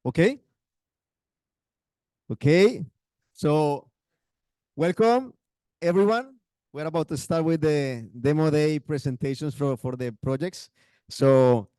Okay? Okay. So welcome, everyone. We're about to start with the demo day presentations for the projects. So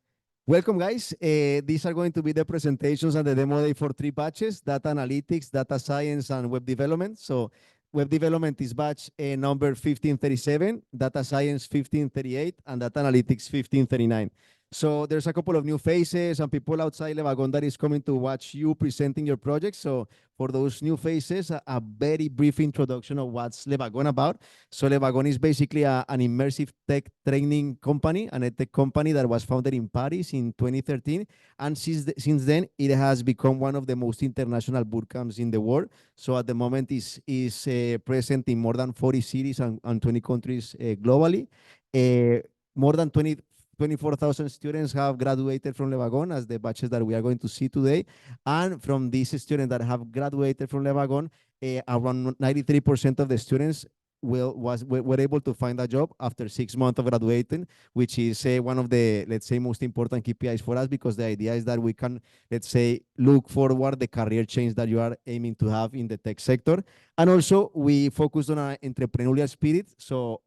welcome, guys. These are going to be the presentations and the demo day for 3 batches: data analytics, data science, and web development. So web development is batch number 1537, data science 1538, and data analytics 1539. So there's a couple of new faces and people outside Wagon that is coming to watch you presenting your project. So for those new faces, a very brief introduction of what's Wagon about. So Wagon is basically an immersive tech training company, an tech company that was founded in Paris in 2013. And since then, it has become one of the most international bootcamps in the world. So at the moment is present in more than 40 cities and 20 countries globally. More than 24,000 students have graduated from Wagon as the batches that we are going to see today. And from these students that have graduated from Wagon, around 93% of the students were able to find a job after 6 months of graduating, which is one of the, let's say, most important KPIs for us, because the idea is that we can, let's say, look forward the career change that you are aiming to have in the tech sector. And also we focus on an entrepreneurial spirit. So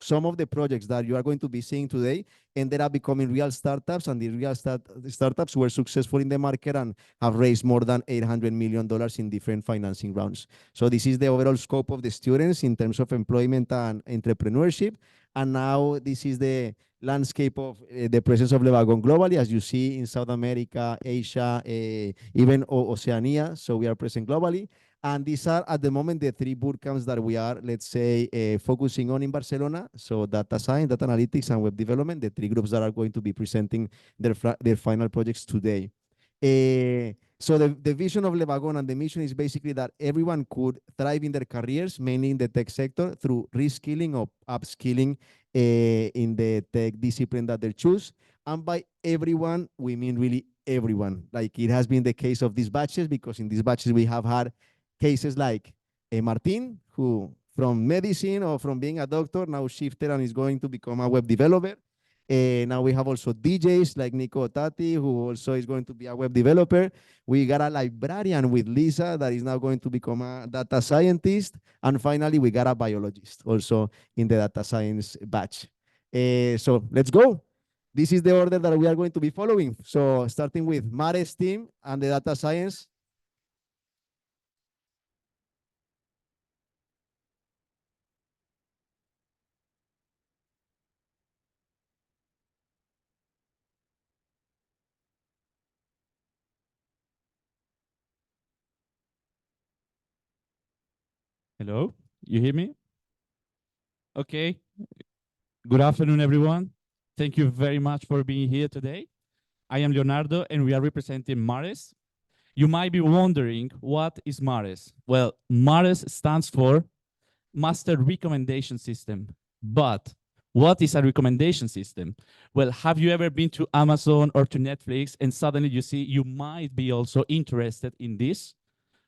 some of the projects that you are going to be seeing today ended up becoming real startups, and the real startups were successful in the market and have raised more than $800 million in different financing rounds. So this is the overall scope of the students in terms of employment and entrepreneurship. And now this is the landscape of the presence of Wagon globally, as you see in South America, Asia, even Oceania. So we are present globally. And these are, at the moment, the 3 bootcamps that we are, let's say, focusing on in Barcelona. So data science, data analytics, and web development, the 3 groups that are going to be presenting their final projects today. So the vision of Wagon and the mission is basically that everyone could thrive in their careers, mainly in the tech sector, through reskilling or upskilling in the tech discipline that they choose. And by everyone, we mean really everyone. Like it has been the case of these batches, because in these batches we have had cases like Martin, who from medicine or from being a doctor now shifted and is going to become a web developer. Now we have also DJs like Nico Tati, who also is going to be a web developer. We got a librarian with Lisa that is now going to become a data scientist. And finally, we got a biologist also in the data science batch. So let's go. This is the order that we are going to be following. So starting with Mare's team and the data science. Hello, you hear me? Okay. Good afternoon, everyone. Thank you very much for being here today. I am Leonardo, and we are representing Mares. You might be wondering, what is Mares? Well, Mares stands for Master Recommendation System. But what is a recommendation system? Well, have you ever been to Amazon or to Netflix and suddenly you see you might be also interested in this?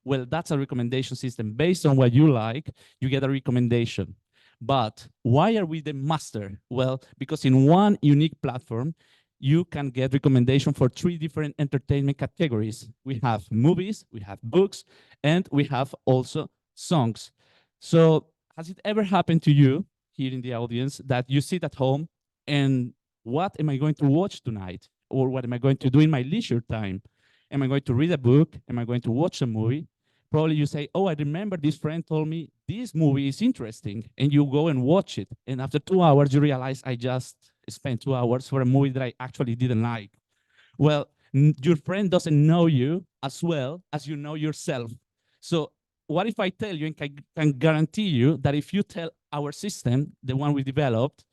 Well, that's a recommendation system. Based on what you like, you get a recommendation. But why are we the master? Well, because in one unique platform, you can get recommendation for 3 different entertainment categories. We have movies, we have books, and we have also songs. So has it ever happened to you here in the audience that you sit at home and what am I going to watch tonight? Or what am I going to do in my leisure time? Am I going to read a book? Am I going to watch a movie? Probably you say, oh, I remember this friend told me this movie is interesting, and you go and watch it. And after 2 hours, you realize I just spent 2 hours for a movie that I actually didn't like. Well, your friend doesn't know you as well as you know yourself. So what if I tell you and can guarantee you that if you tell our system, the one we developed,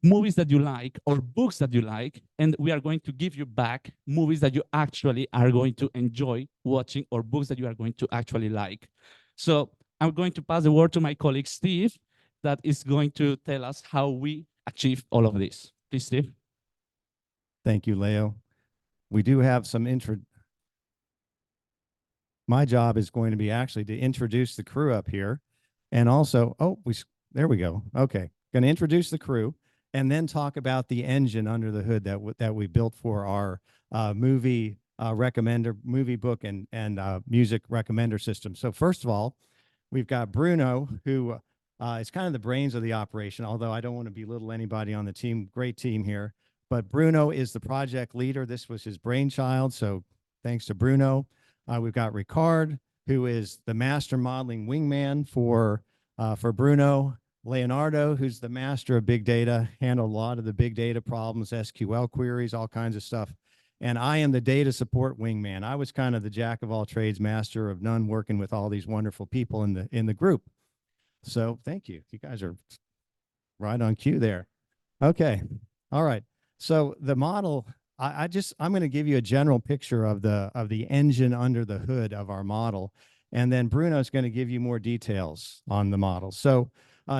movies that you like or books that you like, and we are going to give you back movies that you actually are going to enjoy watching or books that you are going to actually like. So I'm going to pass the word to my colleague, Steve, that is going to tell us how we achieve all of this. Please, Steve. Thank you, Leo. We do have some my job is going to be actually to introduce the crew up here. And also, there we go. Okay. Going to introduce the crew and then talk about the engine under the hood that we built for our movie recommender, movie book, and music recommender system. So first of all, we've got Bruno, who is kind of the brains of the operation, although I don't want to belittle anybody on the team. Great team here. But Bruno is the project leader. This was his brainchild, so thanks to Bruno. We've got Ricard, who is the master modeling wingman for Bruno. Leonardo, who's the master of big data, handled a lot of the big data problems, SQL queries, all kinds of stuff. And I am the data support wingman. I was kind of the jack of all trades, master of none, working with all these wonderful people in the group. So thank you. You guys are right on cue there. Okay. All right. So the model, I'm going to give you a general picture of the engine under the hood of our model. And then Bruno's going to give you more details on the model. So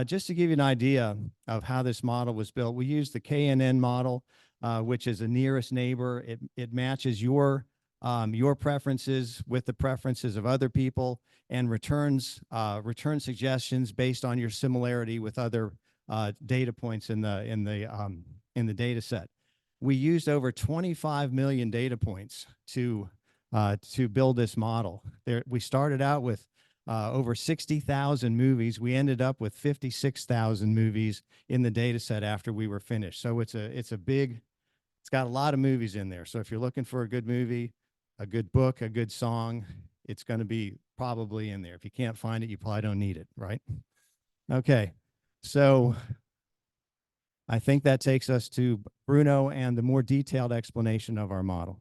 just to give you an idea of how this model was built, we used the KNN model, which is a nearest neighbor. It matches your preferences with the preferences of other people and returns suggestions based on your similarity with other data points in the data set. We used over 25 million data points to build this model. We started out with over 60,000 movies. We ended up with 56,000 movies in the data set after we were finished. So it's got a lot of movies in there. So if you're looking for a good movie, a good book, a good song, it's going to be probably in there. If you can't find it, you probably don't need it, right? Okay, so I think that takes us to Bruno and the more detailed explanation of our model.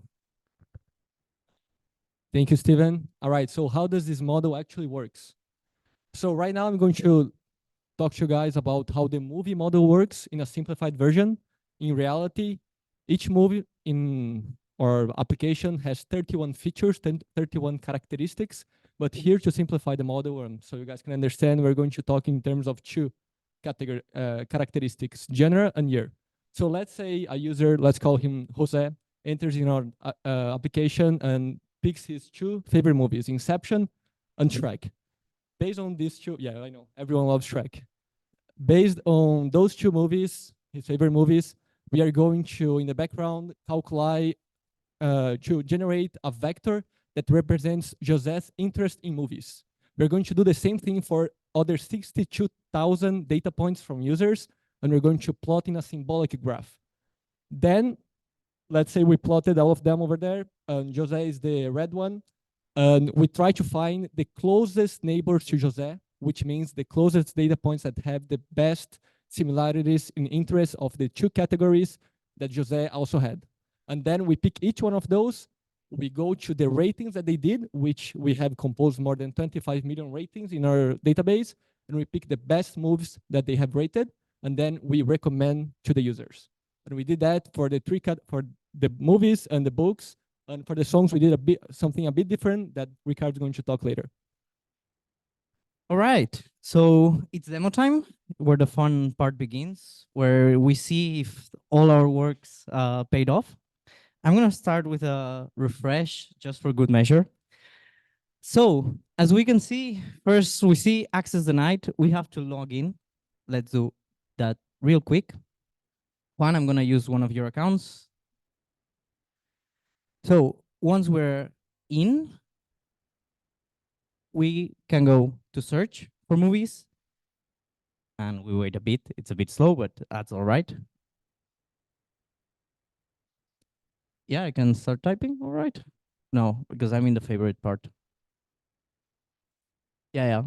Thank you, Steven. All right, so how does this model actually works? So right now I'm going to talk to you guys about how the movie model works in a simplified version. In reality, each movie in our application has 31 features, 31 characteristics. But here to simplify the model, so you guys can understand, we're going to talk in terms of two characteristics, genre and year. So let's say a user, let's call him Jose, enters in our application and picks his two favorite movies, Inception and Shrek. Based on these two, yeah, I know, everyone loves Shrek. Based on those two movies, his favorite movies, we are going to, in the background, calculate, to generate a vector that represents Jose's interest in movies. We're going to do the same thing for other 62,000 data points from users, and we're going to plot in a symbolic graph. Then, let's say we plotted all of them over there, and Jose is the red one, and we try to find the closest neighbors to Jose, which means the closest data points that have the best similarities in interest of the two categories that Jose also had. And then we pick each one of those, we go to the ratings that they did, which we have composed more than 25 million ratings in our database, and we pick the best movies that they have rated, and then we recommend to the users. And we did that for the for the movies and the books, and for the songs we did something a bit different that Ricard's going to talk later. All right, so it's demo time, where the fun part begins, where we see if all our works paid off. I'm gonna start with a refresh just for good measure. So as we can see, first we see access denied. We have to log in. Let's do that real quick. Juan, I'm gonna use one of your accounts. So once we're in, we can go to search for movies. And we wait a bit. It's a bit slow, but that's all right. Yeah, I can start typing, all right? No, because I'm in the favorite part. Yeah.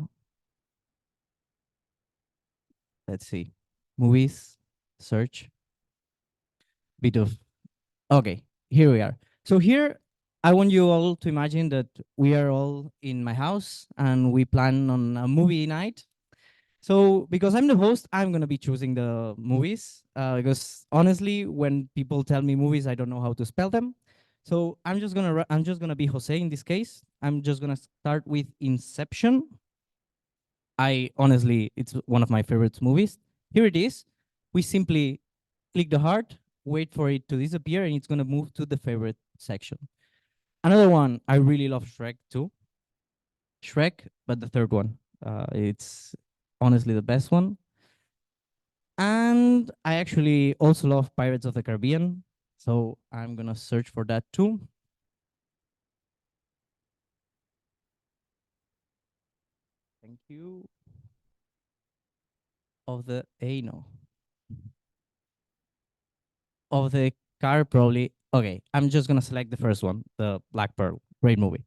Let's see. Movies, search. Bit of, okay, here we are. So here, I want you all to imagine that we are all in my house and we plan on a movie night. So because I'm the host, I'm gonna be choosing the movies because honestly, when people tell me movies, I don't know how to spell them. So I'm just gonna be Jose in this case. I'm just gonna start with Inception. Honestly, it's one of my favorite movies. Here it is. We simply click the heart, wait for it to disappear, and it's gonna move to the favorite section. Another one, I really love Shrek too. Shrek, but the third one. It's honestly the best one. And I actually also love Pirates of the Caribbean. So I'm gonna search for that too. Thank you. Of the no. Of the car, probably. Okay, I'm just gonna select the first one, the Black Pearl. Great movie.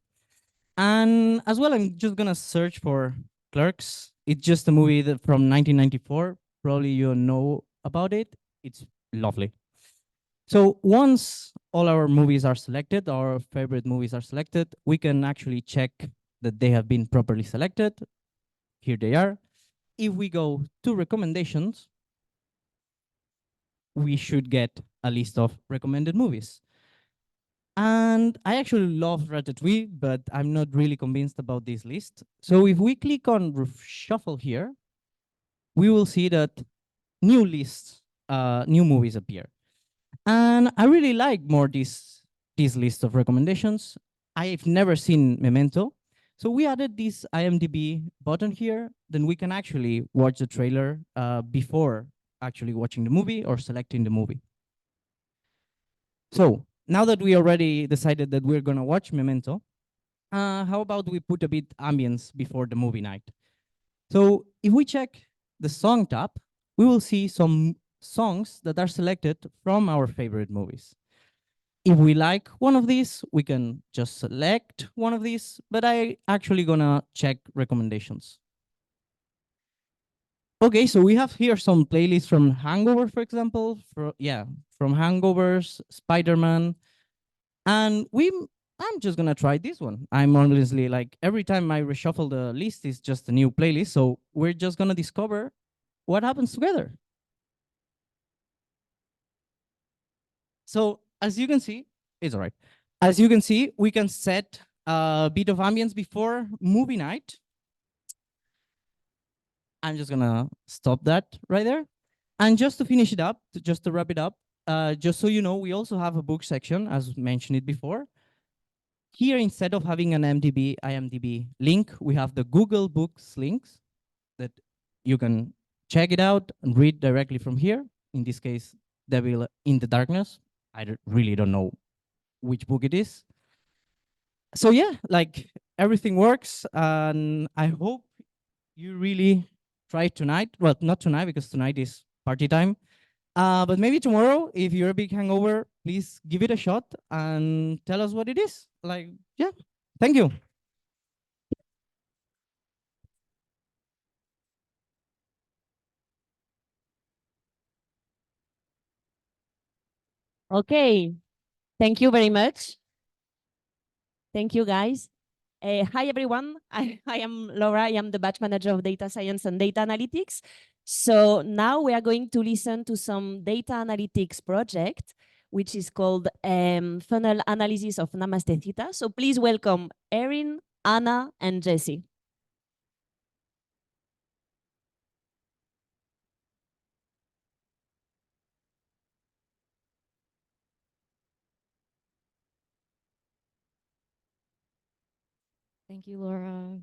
And as well, I'm just gonna search for Clerks. It's just a movie that from 1994. Probably you know about it. It's lovely. So once all our movies are selected, our favorite movies are selected, we can actually check that they have been properly selected. Here they are. If we go to recommendations, we should get a list of recommended movies. And I actually love Ratatouille, but I'm not really convinced about this list. So if we click on shuffle here, we will see that new lists, new movies appear. And I really like more this list of recommendations. I've never seen Memento. So we added this IMDb button here, then we can actually watch the trailer before actually watching the movie or selecting the movie. So now that we already decided that we're gonna watch Memento, how about we put a bit ambience before the movie night? So if we check the song tab, we will see some songs that are selected from our favorite movies. If we like one of these, we can just select one of these, but I actually gonna check recommendations. Okay, so we have here some playlists from Hangover, for example, from Hangovers, Spider-Man, and I'm just gonna try this one. I'm honestly like every time I reshuffle the list, it's just a new playlist. So we're just gonna discover what happens together. So as you can see, it's all right. As you can see, we can set a bit of ambience before movie night. I'm just gonna stop that right there. And just to finish it up, just to wrap it up, just so you know, we also have a book section, as mentioned it before. Here, instead of having an IMDb link, we have the Google Books links that you can check it out and read directly from here. In this case, Devil in the Darkness. Really don't know which book it is. So yeah, like everything works, and I hope you really try it tonight. Well, not tonight because tonight is party time. But maybe tomorrow, if you're a big hangover, please give it a shot and tell us what it is. Like, yeah, thank you. Okay, thank you very much. Thank you, guys. Hi, everyone. I am Laura. I am the batch manager of data science and data analytics. So now we are going to listen to some data analytics project, which is called Funnel Analysis of Namaste Theta. So please welcome Erin, Anna, and Jessie. Thank you, Laura.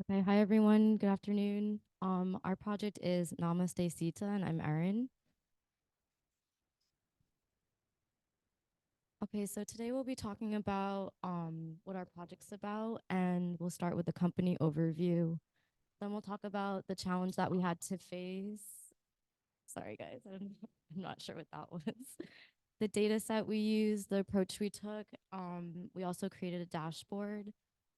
Okay, hi everyone. Good afternoon. Our project is Namaste Sita, and I'm Erin. Okay, so today we'll be talking about what our project's about, and we'll start with the company overview. Then we'll talk about the challenge that we had to face. Sorry, guys, I'm not sure what that was. The data set we used, the approach we took. We also created a dashboard,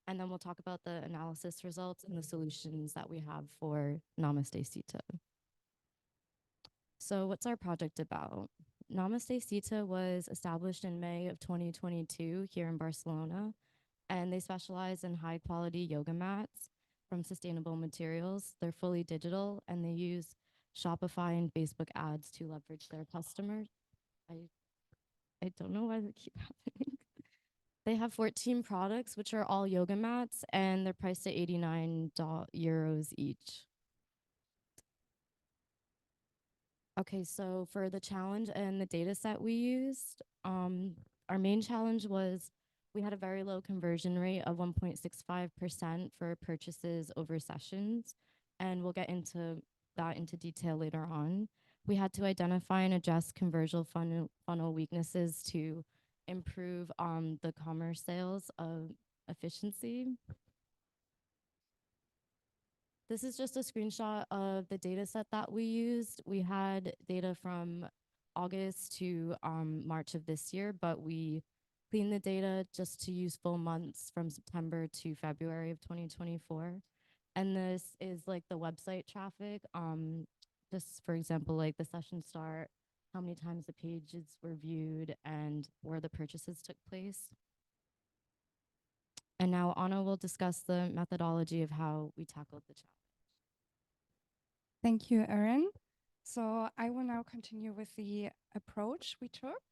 and then we'll talk about the analysis results and the solutions that we have for Namaste Sita. So what's our project about? Namaste Sita was established in May of 2022 here in Barcelona, and they specialize in high quality yoga mats from sustainable materials. They're fully digital, and they use Shopify and Facebook ads to leverage their customers. I don't know why they keep happening. They have 14 products, which are all yoga mats, and they're priced at 89 euros each. Okay, so for the challenge and the data set we used, our main challenge was we had a very low conversion rate of 1.65% for purchases over sessions, and we'll get into that into detail later on. we had to identify and adjust conversion funnel weaknesses to improve the commerce sales of efficiency. This is just a screenshot of the data set that we used. We had data from August to March of this year, but we cleaned the data just to use full months from September to February of 2024. And this is like the website traffic. Just for example, like the session start, how many times the pages were viewed, and where the purchases took place. And now Anna will discuss the methodology of how we tackled the challenge. Thank you, Erin. So I will now continue with the approach we took.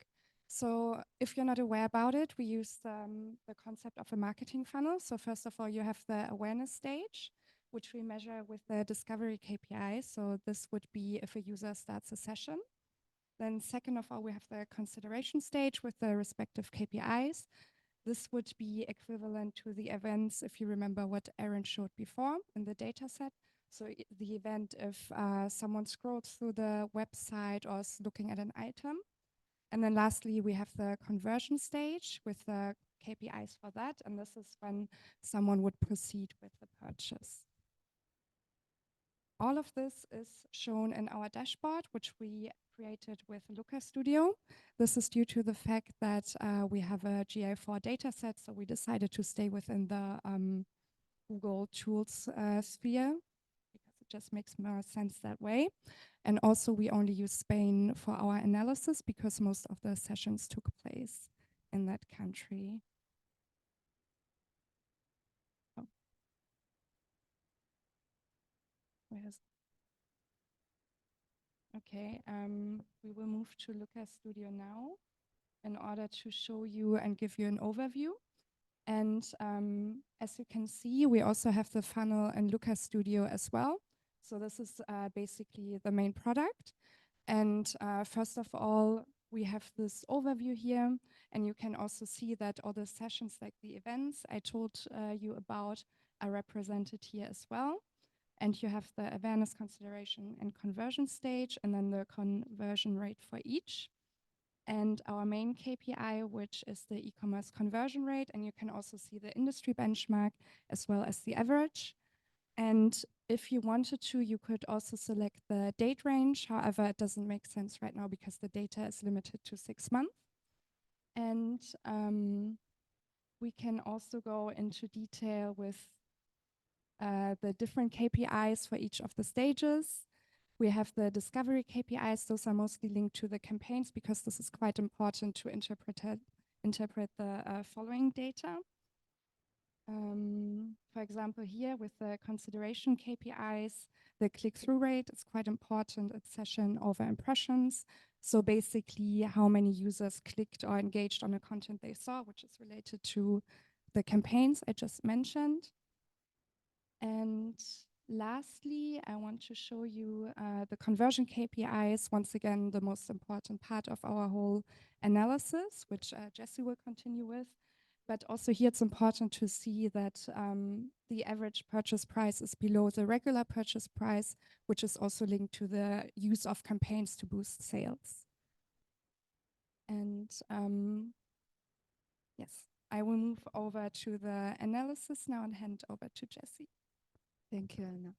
So if you're not aware about it, we use the concept of a marketing funnel. So first of all, you have the awareness stage, which we measure with the discovery KPI. So this would be if a user starts a session. Then second of all, we have the consideration stage with the respective KPIs. This would be equivalent to the events, if you remember what Erin showed before in the data set. So the event if someone scrolls through the website or is looking at an item. And then lastly, we have the conversion stage with the KPIs for that. And this is when someone would proceed with the purchase. All of this is shown in our dashboard, which we created with Looker Studio. This is due to the fact that we have a GA4 data set, so we decided to stay within the Google Tools sphere, because it just makes more sense that way. And also we only use Spain for our analysis because most of the sessions took place in that country. Oh. Okay, we will move to Looker Studio now in order to show you and give you an overview. And as you can see, we also have the funnel in Looker Studio as well. So this is basically the main product. And first of all, we have this overview here, and you can also see that all the sessions, like the events I told you about, are represented here as well. And you have the awareness, consideration, and conversion stage, and then the conversion rate for each. And our main KPI, which is the e-commerce conversion rate, and you can also see the industry benchmark as well as the average. And if you wanted to, you could also select the date range. However, it doesn't make sense right now because the data is limited to 6 months. And we can also go into detail with the different KPIs for each of the stages. We have the discovery KPIs. Those are mostly linked to the campaigns because this is quite important to interpret the following data. For example, here with the consideration KPIs, the click-through rate is quite important. It's session over impressions. So basically how many users clicked or engaged on the content they saw, which is related to the campaigns I just mentioned. And lastly, I want to show you the conversion KPIs, once again, the most important part of our whole analysis, which Jesse will continue with. But also here it's important to see that the average purchase price is below the regular purchase price, which is also linked to the use of campaigns to boost sales. And yes, I will move over to the analysis now and hand over to Jesse. Thank you, Anna.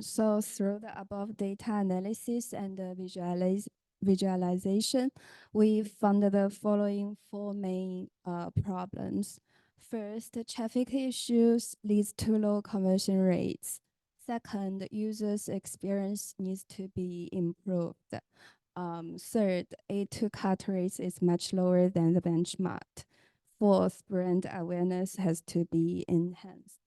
So through the above data analysis and visualization, we found the following four main problems. First, traffic issues leads to low conversion rates. Second, users' experience needs to be improved. Third, A2 cut rate is much lower than the benchmark. Fourth, brand awareness has to be enhanced.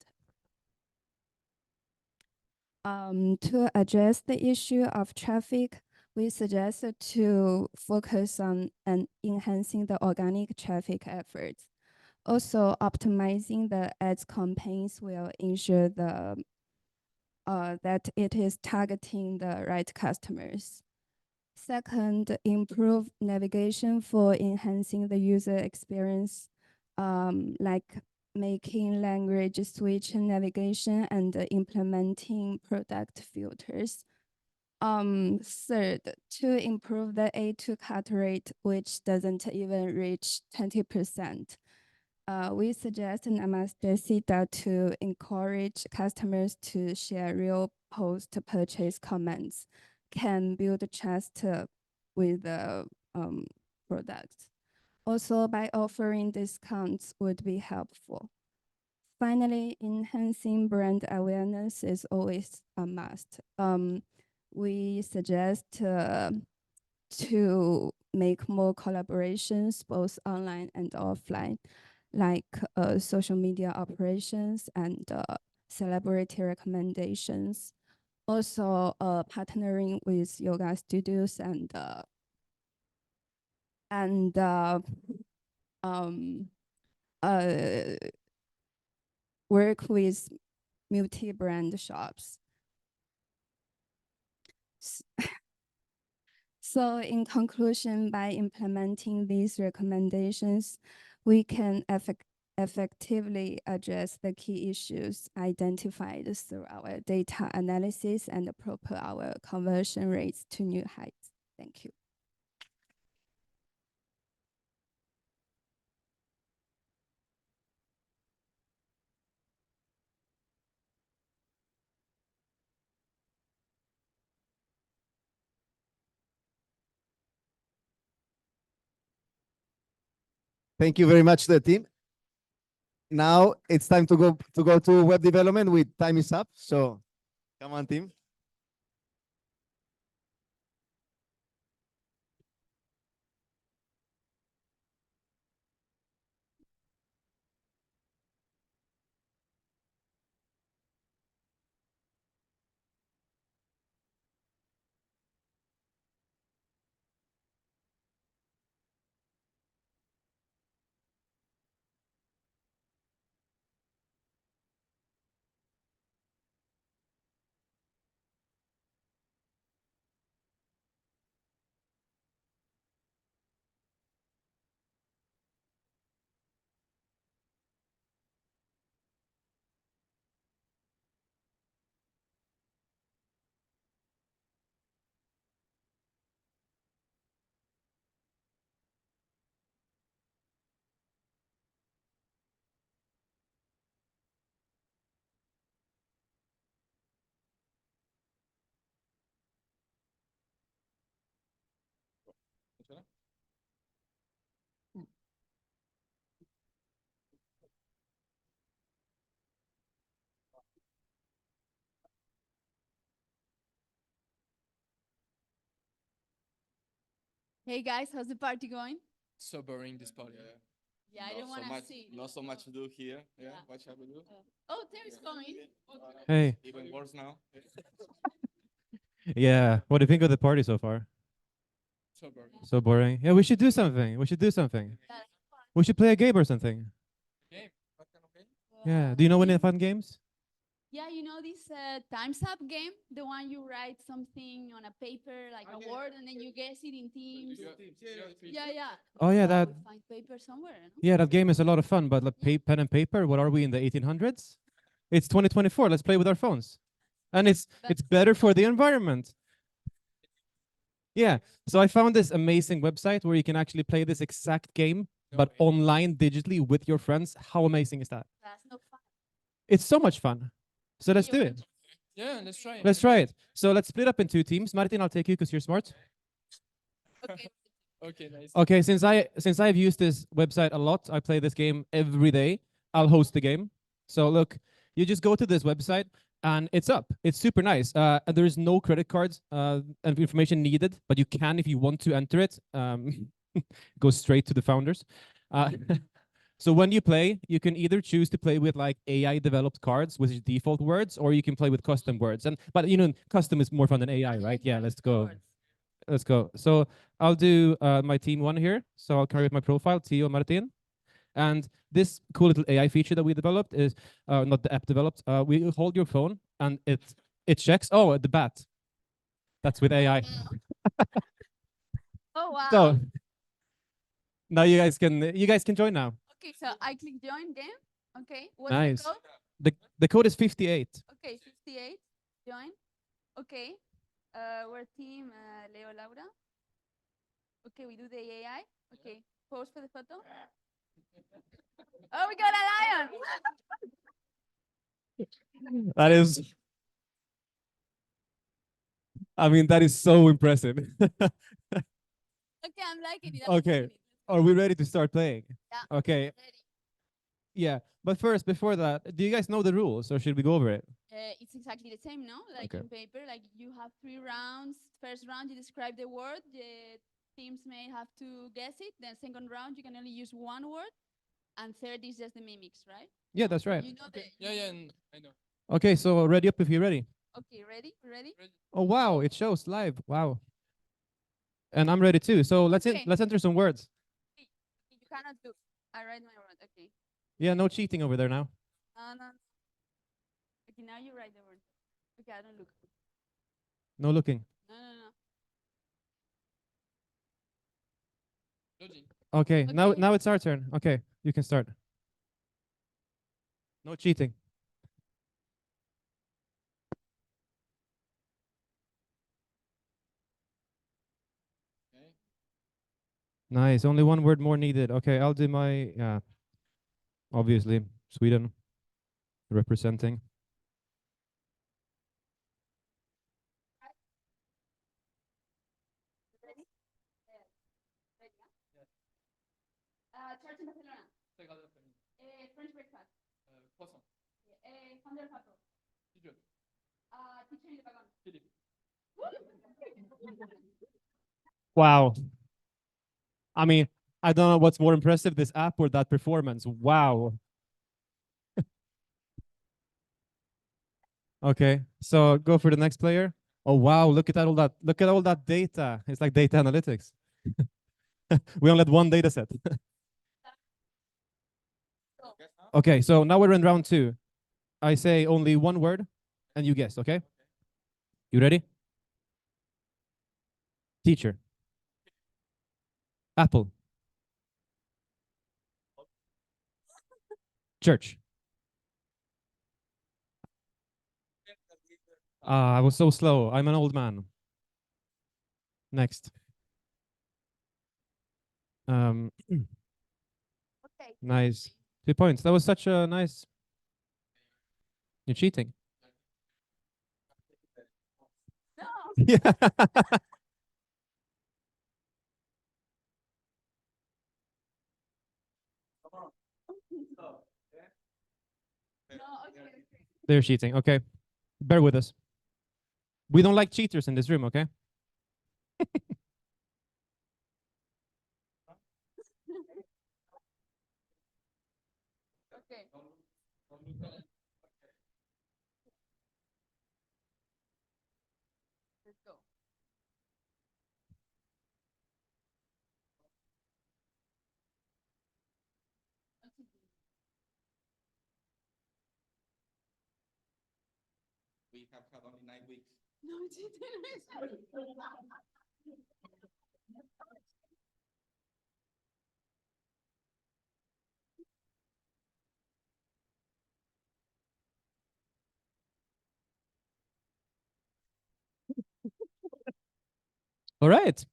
To address the issue of traffic, we suggest to focus on enhancing the organic traffic efforts. Also, optimizing the ads campaigns will ensure that it is targeting the right customers. Second, improve navigation for enhancing the user experience, like making language switch navigation and implementing product filters. Third, to improve the A2 cut rate, which doesn't even reach 20%. We suggest Namaste Sita to encourage customers to share real post-purchase comments, can build trust with the products. Also, by offering discounts would be helpful. Finally, enhancing brand awareness is always a must. We suggest to make more collaborations, both online and offline, like social media operations and celebrity recommendations. Also, partnering with yoga studios and work with multi-brand shops. So in conclusion, by implementing these recommendations, we can effectively address the key issues identified through our data analysis and propel our conversion rates to new heights. Thank you. Thank you very much to the team. Now it's time to go to web development. With time is up. So come on, team. Hey guys, how's the party going? So boring this party. Yeah, I don't want to see. Not so much to do here. Yeah, what shall we do? Oh, there's going. Hey. Even worse now. Yeah. What do you think of the party so far? So boring. So boring. Yeah, we should do something. We should do something. We should play a game or something. Game? What kind of game? Yeah. Do you know any fun games? Yeah, you know this Time's Up game? The one you write something on a paper, like a word, and then you guess it in teams. Yeah. Oh yeah, that. We find paper somewhere. No? Yeah, that game is a lot of fun. But like pen and paper. What are we in the 1800s? It's 2024. Let's play with our phones, and it's better for the environment. Yeah. So I found this amazing website where you can actually play this exact game, but online digitally with your friends. How amazing is that? That's no fun. It's so much fun. So let's do it. Yeah, let's try it. Let's try it. So let's split up in 2 teams. Martin, I'll take you because you're smart. Okay. Okay, nice. Okay, since I've used this website a lot, I play this game every day. I'll host the game. So look, you just go to this website and it's up. It's super nice. And there is no credit cards and information needed, but you can if you want to enter it. Go straight to the founders. So when you play, you can either choose to play with like AI developed cards, which is default words, or you can play with custom words. But you know, custom is more fun than AI, right? Yeah, let's go. Let's go. So I'll do my team 1 here. So I'll carry my profile, Tio Martin. And this cool little AI feature that we developed is not the app developed. We hold your phone and it checks. Oh, the bat. That's with AI. Oh wow. So now you guys can join now. Okay, so I click join game. Okay. What's Nice. the code? The code is 58. Okay, 58. Join. Okay. We're team Leo Laura. Okay, we do the AI. Okay. Pose for the photo. Oh, we got a lion. That is, I mean, that is so impressive. Okay, I'm liking it. Okay. Are we ready to start playing? Yeah. Okay. Ready. Yeah. But first, before that, do you guys know the rules or should we go over it? It's exactly the same, no? Like Okay. in paper, like you have 3 rounds. First round, you describe the word. The teams may have to guess it. Then second round, you can only use 1 word. And third is just the mimics, right? Yeah, that's right. You know Okay. Yeah, I know. Okay, so ready up if you're ready. Okay, ready? Ready? Oh wow, it shows live. Wow. And I'm ready too. So let's Okay. let's enter some words. You cannot do. I write my word. Okay. Yeah, no cheating over there now. No. Okay, now you write the word. Okay, I don't look. No looking. No. Loading. Okay, now Okay. now it's our turn. Okay, you can start. No cheating. Okay. Nice. Only one word more needed. Okay, I'll do my yeah. Obviously, Sweden representing. Ready? Ready? Church in Barcelona. French breakfast. Croissant. Founder of Apple. Pigeon. Teacher in the Wagon. Philippe. Wow. I mean, I don't know what's more impressive, this app or that performance. Wow. Okay, so go for the next player. Oh wow, look at all that data. It's like data analytics. We only had one data set. Okay, so now we're in round 2. I say only one word and you guess, okay? You ready? Teacher. Apple. Church. I was so slow. I'm an old man. Next. Okay. Nice. 2 points. That was such a nice. You're cheating. No. Yeah. No, okay. They're cheating. Okay. Bear with us. We don't like cheaters in this room, okay? Okay. Let's go. We have had only 9 weeks. No, it didn't. All right.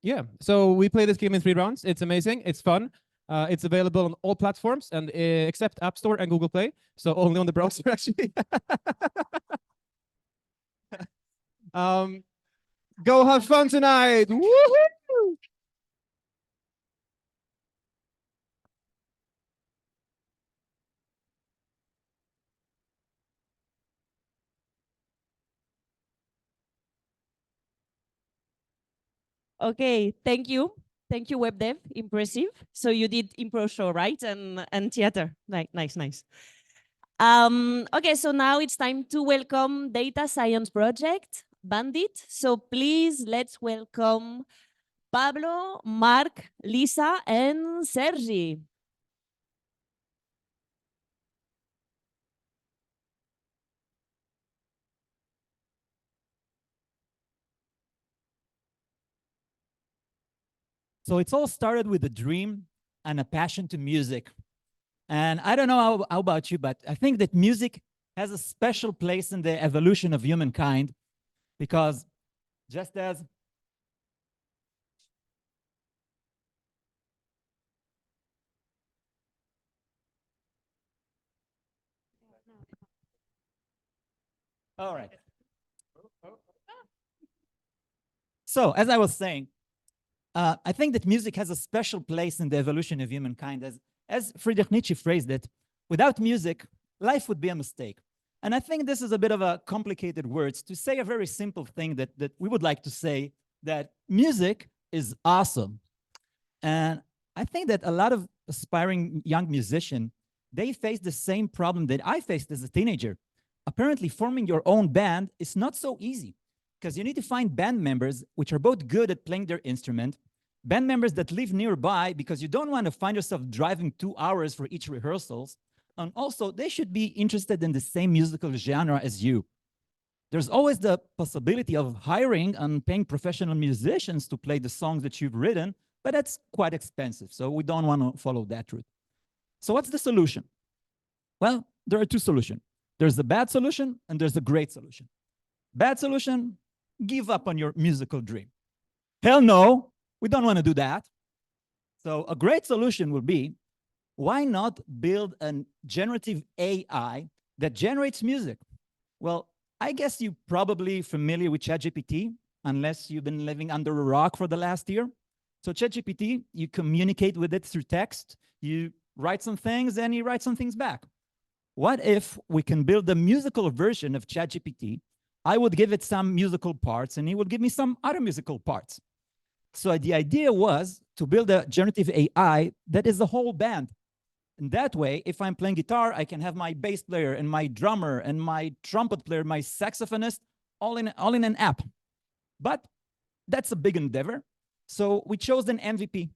Yeah, so we play this game in 3 rounds. It's amazing. It's fun. It's available on all platforms and except App Store and Google Play. So only on the browser, actually. Go have fun tonight. Woohoo! Okay, thank you. Thank you, web dev. Impressive. So you did improv show, right? And theater. Nice. Okay, so now it's time to welcome Data Science Project, Bandit. So please let's welcome Pablo, Mark, Lisa, and Sergi. So it's all started with a dream and a passion to music. And I don't know how about you, but I think that music has a special place in the evolution of humankind because just as all right. So as I was saying, I think that music has a special place in the evolution of humankind. As Friedrich Nietzsche phrased it, without music, life would be a mistake. And I think this is a bit of a complicated words to say a very simple thing that we would like to say, that music is awesome. And I think that a lot of aspiring young musicians, they face the same problem that I faced as a teenager. Apparently, forming your own band is not so easy because you need to find band members which are both good at playing their instrument, band members that live nearby because you don't want to find yourself driving 2 hours for each rehearsals. And also, they should be interested in the same musical genre as you. There's always the possibility of hiring and paying professional musicians to play the songs that you've written, but that's quite expensive. So we don't want to follow that route. So what's the solution? Well, there are two solutions. There's the bad solution and there's the great solution. Bad solution, give up on your musical dream. Hell no, we don't want to do that. So a great solution will be, why not build a generative AI that generates music? Well, I guess you're probably familiar with ChatGPT, unless you've been living under a rock for the last year. So ChatGPT, you communicate with it through text, you write some things, and you write some things back. What if we can build a musical version of ChatGPT? I would give it some musical parts, and he would give me some other musical parts. So the idea was to build a generative AI that is a whole band. And that way, if I'm playing guitar, I can have my bass player and my drummer and my trumpet player, my saxophonist, all in an app. But that's a big endeavor. So we chose an MVP.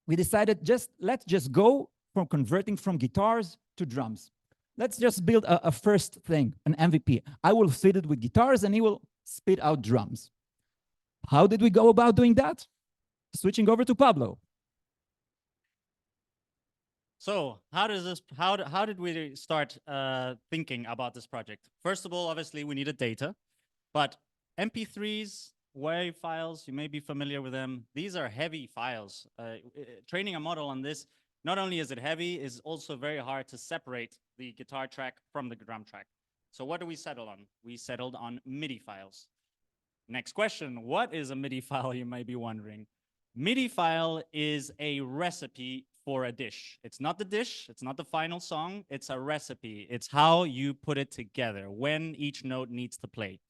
We decided let's just go from converting from guitars to drums. Let's just build a first thing, an MVP. I will feed it with guitars and he will spit out drums. How did we go about doing that? Switching over to Pablo. So how did we start thinking about this project? First of all, obviously we needed data, but MP3s, WAV files, you may be familiar with them. These are heavy files. Training a model on this, not only is it heavy, is also very hard to separate the guitar track from the drum track. So what do we settle on? We settled on MIDI files. Next question, what is a MIDI file, you may be wondering? MIDI file is a recipe for a dish. It's not the dish, it's not the final song, it's a recipe. It's how you put it together, when each note needs to play.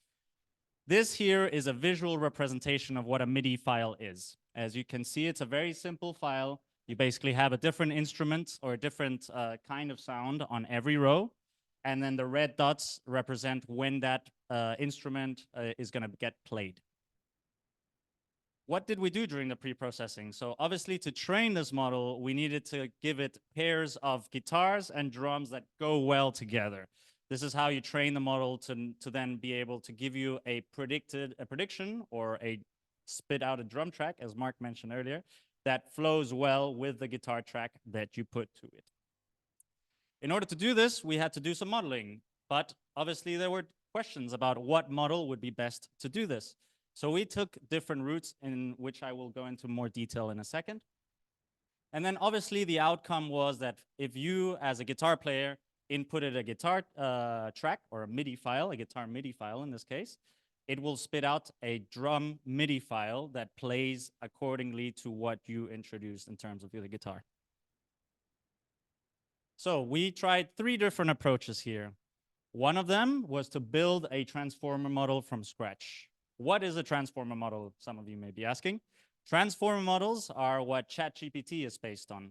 This here is a visual representation of what a MIDI file is. As you can see, it's a very simple file. You basically have a different instrument or a different kind of sound on every row. And then the red dots represent when that instrument is gonna get played. What did we do during the pre-processing? So obviously to train this model, we needed to give it pairs of guitars and drums that go well together. This is how you train the model to then be able to give you a prediction or a spit out a drum track, as Mark mentioned earlier, that flows well with the guitar track that you put to it. In order to do this, we had to do some modeling, but obviously there were questions about what model would be best to do this. So we took different routes in which I will go into more detail in a second. And then obviously the outcome was that if you as a guitar player inputted a guitar track or a MIDI file, a guitar MIDI file in this case, it will spit out a drum MIDI file that plays accordingly to what you introduced in terms of the guitar. So we tried 3 different approaches here. One of them was to build a transformer model from scratch. What is a transformer model? Some of you may be asking. Transformer models are what ChatGPT is based on.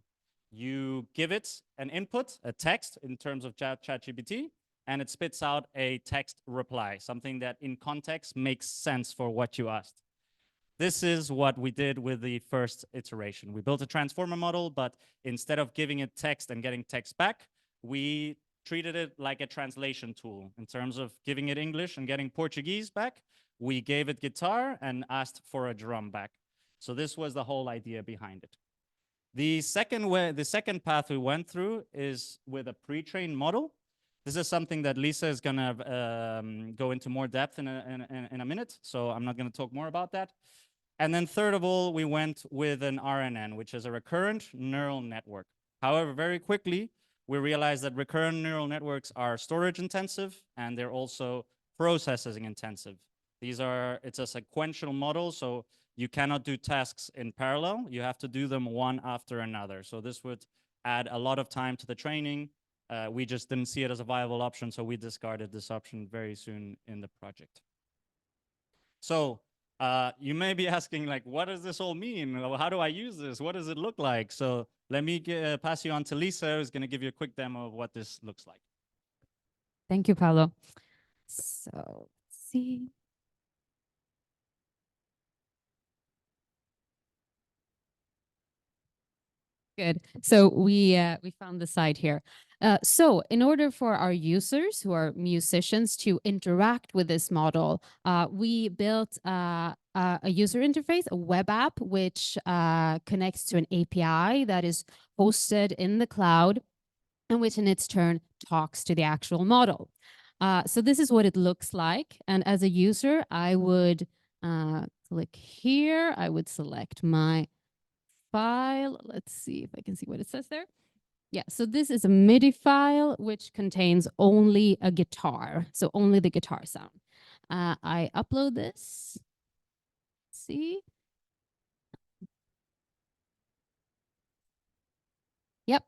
You give it an input, a text in terms of ChatGPT, and it spits out a text reply, something that in context makes sense for what you asked. This is what we did with the first iteration. We built a transformer model, but instead of giving it text and getting text back, we treated it like a translation tool. In terms of giving it English and getting Portuguese back, we gave it guitar and asked for a drum back. So this was the whole idea behind it. The second path we went through is with a pre-trained model. This is something that Lisa is gonna go into more depth in a minute, so I'm not gonna talk more about that. And then third of all, we went with an RNN, which is a recurrent neural network. However, very quickly, we realized that recurrent neural networks are storage intensive and they're also processing intensive. It's a sequential model, so you cannot do tasks in parallel. You have to do them one after another. So this would add a lot of time to the training. We just didn't see it as a viable option, so we discarded this option very soon in the project. So you may be asking, like, what does this all mean? How do I use this? What does it look like? So let me pass you on to Lisa, who's going to give you a quick demo of what this looks like. Thank you, Paulo. So let's see. Good. So we found the site here. So in order for our users who are musicians to interact with this model, we built a user interface, a web app, which connects to an API that is hosted in the cloud and which in its turn talks to the actual model. So this is what it looks like. And as a user, I would click here. I would select my file. Let's see if I can see what it says there. Yeah, so this is a MIDI file which contains only a guitar, so only the guitar sound. I upload this. Let's see. Yep.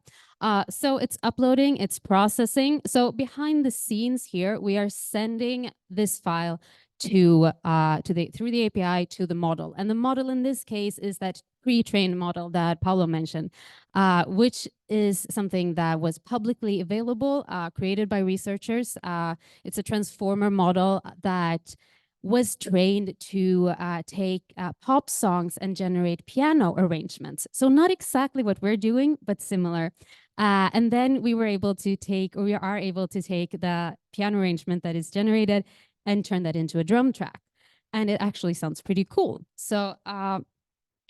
So it's uploading, it's processing. So behind the scenes here, we are sending this file through the API to the model. And the model in this case is that pre-trained model that Paulo mentioned, which is something that was publicly available, created by researchers. It's a transformer model that was trained to take pop songs and generate piano arrangements. So not exactly what we're doing, but similar. And then we are able to take the piano arrangement that is generated and turn that into a drum track. And it actually sounds pretty cool. So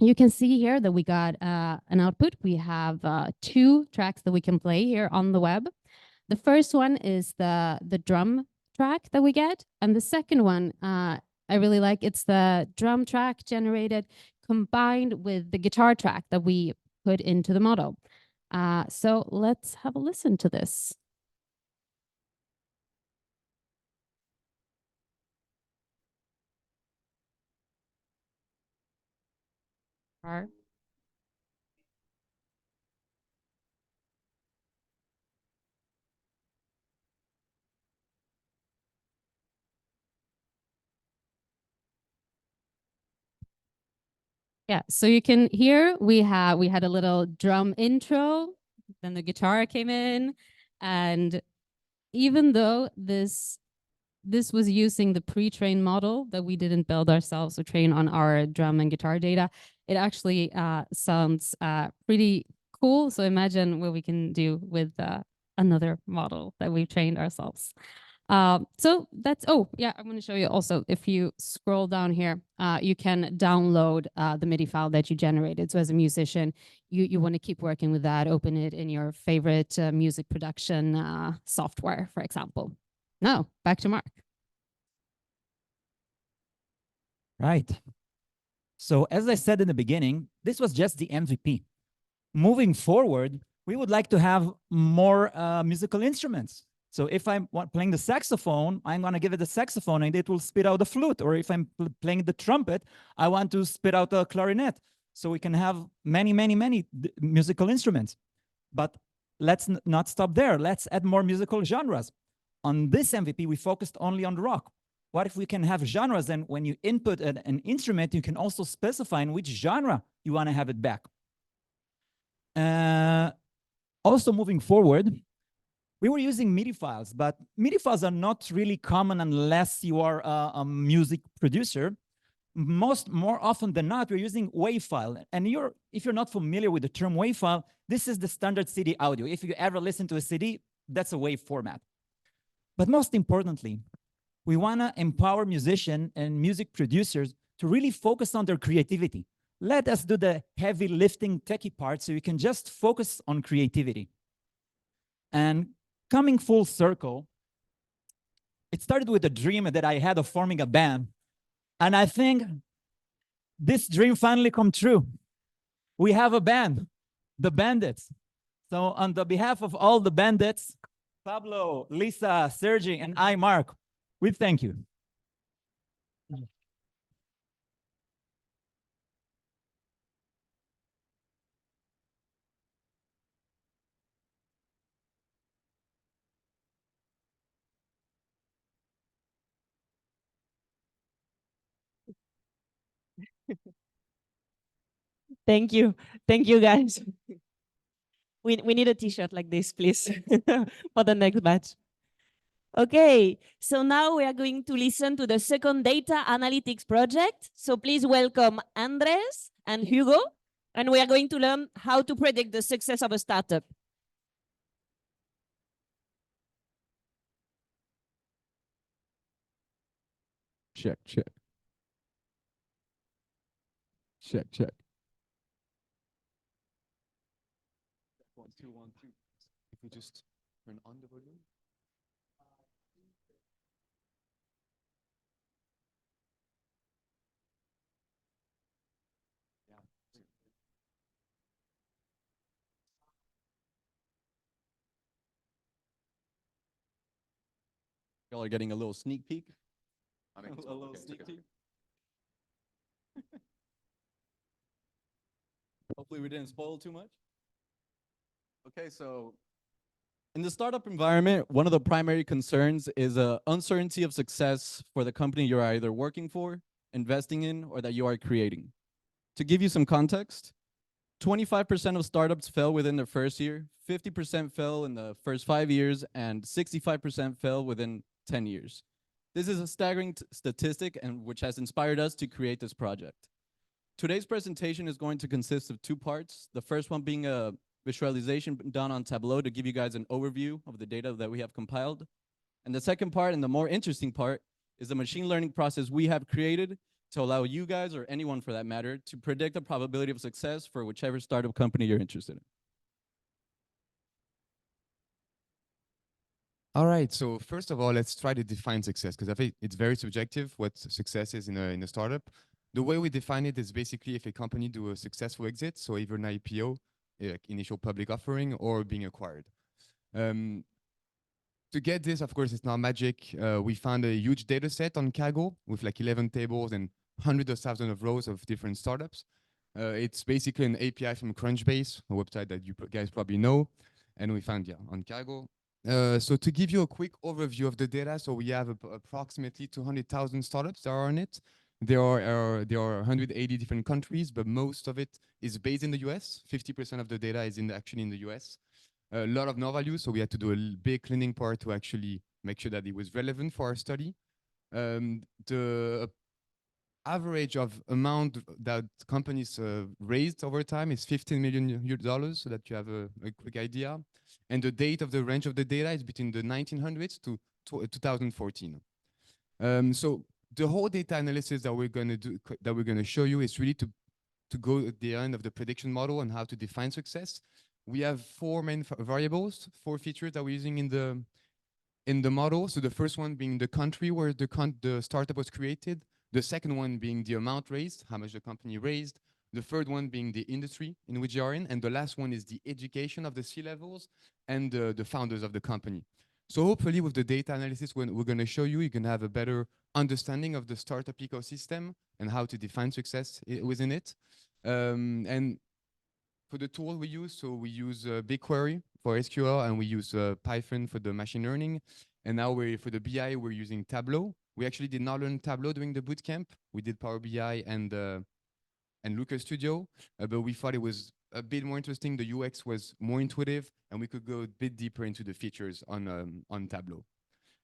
you can see here that we got an output. We have 2 tracks that we can play here on the web. The first one is the drum track that we get. And the second one, I really like, it's the drum track generated combined with the guitar track that we put into the model. So let's have a listen to this. Yeah, so you can hear we had a little drum intro, then the guitar came in, and even though this was using the pre-trained model that we didn't build ourselves or train on our drum and guitar data, it actually sounds pretty cool. So imagine what we can do with another model that we've trained ourselves. So that's, oh yeah, I'm going to show you also, if you scroll down here, you can download the MIDI file that you generated. So as a musician, you want to keep working with that, open it in your favorite music production software, for example. Now, back to Mark. Right. So as I said in the beginning, this was just the MVP. Moving forward, we would like to have more musical instruments. So if I'm playing the saxophone, I'm going to give it the saxophone and it will spit out the flute. Or if I'm playing the trumpet, I want to spit out a clarinet. So we can have many, many, many musical instruments. But let's not stop there. Let's add more musical genres. On this MVP, we focused only on rock. What if we can have genres? And when you input an instrument, you can also specify in which genre you want to have it back. Also moving forward, we were using MIDI files, but MIDI files are not really common unless you are a music producer. more often than not, we're using WAV file. And if you're not familiar with the term WAV file, this is the standard CD audio. If you ever listen to a CD, that's a WAV format. But most importantly, we want to empower musicians and music producers to really focus on their creativity. Let us do the heavy lifting techie part so you can just focus on creativity. And coming full circle, it started with a dream that I had of forming a band. And I think this dream finally come true. We have a band, the Bandits. So on the behalf of all the Bandits, Pablo, Lisa, Sergi, and I, Mark, we thank you. Thank you. Thank you, guys. We need a t-shirt like this, please, for the next batch. Okay, so now we are going to listen to the second data analytics project. So please welcome Andres and Hugo, and we are going to learn how to predict the success of a startup. Check, check. Check, check. 1, 2, 1, 2. If we just turn on the volume. Y'all are getting a little sneak peek. A little sneak peek. Hopefully we didn't spoil too much. Okay, so in the startup environment, one of the primary concerns is uncertainty of success for the company you're either working for, investing in, or that you are creating. To give you some context, 25% of startups fail within their first year, 50% fail in the first 5 years, and 65% fail within 10 years. This is a staggering statistic and which has inspired us to create this project. Today's presentation is going to consist of 2 parts. The first one being a visualization done on Tableau to give you guys an overview of the data that we have compiled. And the second part, and the more interesting part, is the machine learning process we have created to allow you guys, or anyone for that matter, to predict the probability of success for whichever startup company you're interested in. All right, so first of all, let's try to define success, because I think it's very subjective what success is in a startup. The way we define it is basically if a company do a successful exit, so either an IPO, initial public offering, or being acquired. To get this, of course, it's not magic. We found a huge data set on Kaggle with like 11 tables and hundreds of thousands of rows of different startups. It's basically an API from Crunchbase, a website that you guys probably know. And we found, on Kaggle. So to give you a quick overview of the data, so we have approximately 200,000 startups that are on it. There are 180 different countries, but most of it is based in the US. 50% of the data is actually in the US. A lot of no value, so we had to do a big cleaning part to actually make sure that it was relevant for our study. The average of amount that companies raised over time is $15 million, so that you have a quick idea. And the date of the range of the data is between the 1900s to 2014. So the whole data analysis that we're going to do, that we're going to show you, is really to go at the end of the prediction model and how to define success. We have 4 main variables, 4 features that we're using in the model. So the first one being the country where the startup was created. The second one being the amount raised, how much the company raised. The third one being the industry in which you are in. And the last one is the education of the C-levels and the founders of the company. So hopefully with the data analysis we're going to show you, you can have a better understanding of the startup ecosystem and how to define success within it. And for the tool we use, so we use BigQuery for SQL, and we use Python for the machine learning. And now for the BI, we're using Tableau. We actually did not learn Tableau during the bootcamp. We did Power BI and Looker Studio, but we thought it was a bit more interesting. The UX was more intuitive, and we could go a bit deeper into the features on Tableau.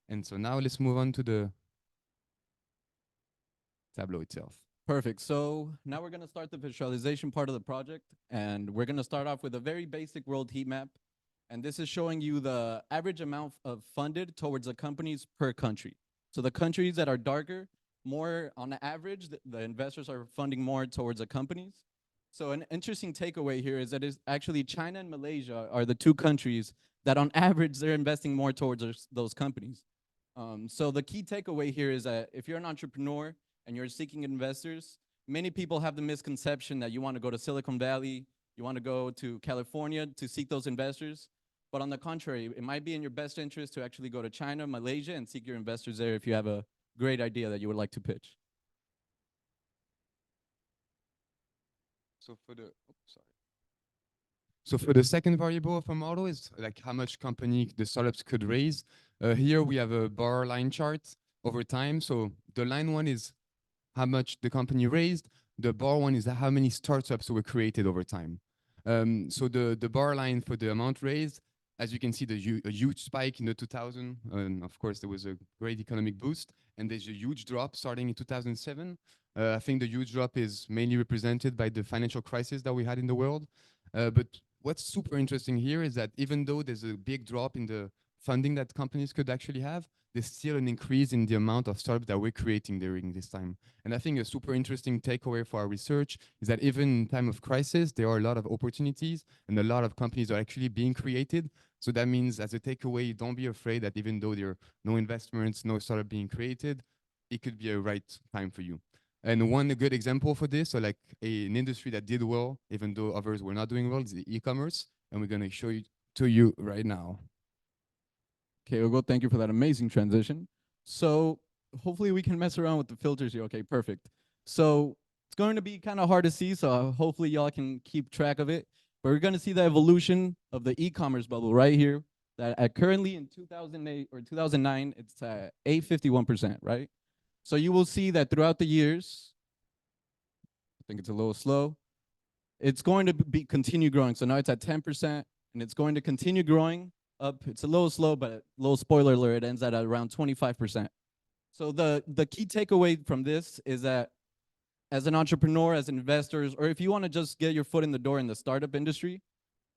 And so now let's move on to the Tableau itself. Perfect. So now we're going to start the visualization part of the project, and we're going to start off with a very basic world heat map. And this is showing you the average amount of funded towards the companies per country. So the countries that are darker, more on average, the investors are funding more towards the companies. So an interesting takeaway here is that is actually China and Malaysia are the two countries that on average, they're investing more towards those companies. So the key takeaway here is that if you're an entrepreneur and you're seeking investors, many people have the misconception that you want to go to Silicon Valley, you want to go to California to seek those investors. But on the contrary, it might be in your best interest to actually go to China, Malaysia, and seek your investors there if you have a great idea that you would like to pitch. So for the, sorry. So for the second variable of our model is like how much company the startups could raise. Here we have a bar line chart over time. So the line one is how much the company raised. The bar one is how many startups were created over time. So the bar line for the amount raised, as you can see, a huge spike in the 2000, and of course there was a great economic boost, and there's a huge drop starting in 2007. I think the huge drop is mainly represented by the financial crisis that we had in the world. But what's super interesting here is that even though there's a big drop in the funding that companies could actually have, there's still an increase in the amount of startups that we're creating during this time. And I think a super interesting takeaway for our research is that even in time of crisis, there are a lot of opportunities and a lot of companies are actually being created. So that means as a takeaway, don't be afraid that even though there are no investments, no startup being created, it could be a right time for you. And one good example for this, so like an industry that did well, even though others were not doing well, is the e-commerce. And we're gonna show you to you right now. Okay, Hugo, thank you for that amazing transition. So hopefully we can mess around with the filters here. Okay, perfect. So it's going to be kind of hard to see, so hopefully y'all can keep track of it. But we're going to see the evolution of the e-commerce bubble right here. That currently in 2008 or 2009, it's at 851%, right? So you will see that throughout the years, I think it's a little slow, it's going to continue growing. So now it's at 10%, and it's going to continue growing up. It's a little slow, but a little spoiler alert, it ends at around 25%. So the key takeaway from this is that as an entrepreneur, as investors, or if you want to just get your foot in the door in the startup industry,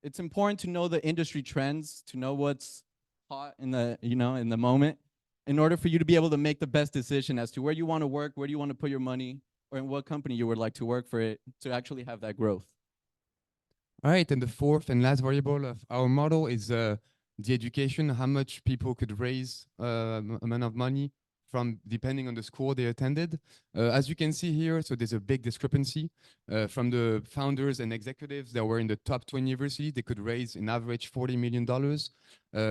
it's important to know the industry trends, to know what's hot in the, in the moment, in order for you to be able to make the best decision as to where you want to work, where do you want to put your money, or in what company you would like to work for it to actually have that growth. All right, and the fourth and last variable of our model is the education, how much people could raise amount of money from depending on the school they attended. As you can see here, so there's a big discrepancy from the founders and executives that were in the top 20 universities, they could raise an average $40 million.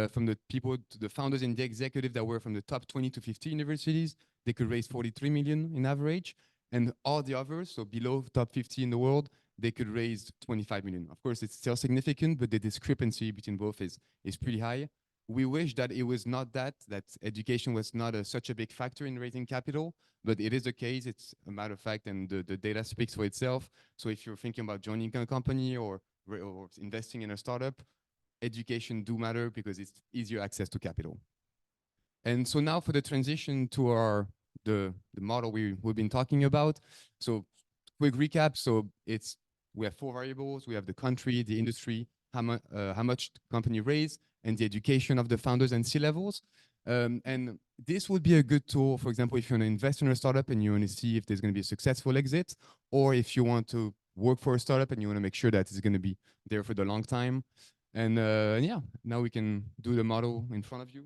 From the people, the founders and the executive that were from the top 20 to 50 universities, they could raise 43 million in average. And all the others, so below top 50 in the world, they could raise 25 million. Of course, it's still significant, but the discrepancy between both is pretty high. We wish that it was not that education was not such a big factor in raising capital, but it is the case. It's a matter of fact, and the data speaks for itself. So if you're thinking about joining a company or investing in a startup, education do matter because it's easier access to capital. And so now for the transition to the model we've been talking about. So quick recap. So we have four variables. We have the country, the industry, how much the company raised, and the education of the founders and C-levels. And this would be a good tool, for example, if you want to invest in a startup and you want to see if there's going to be a successful exit, or if you want to work for a startup and you want to make sure that it's going to be there for the long time. And yeah, now we can do the model in front of you.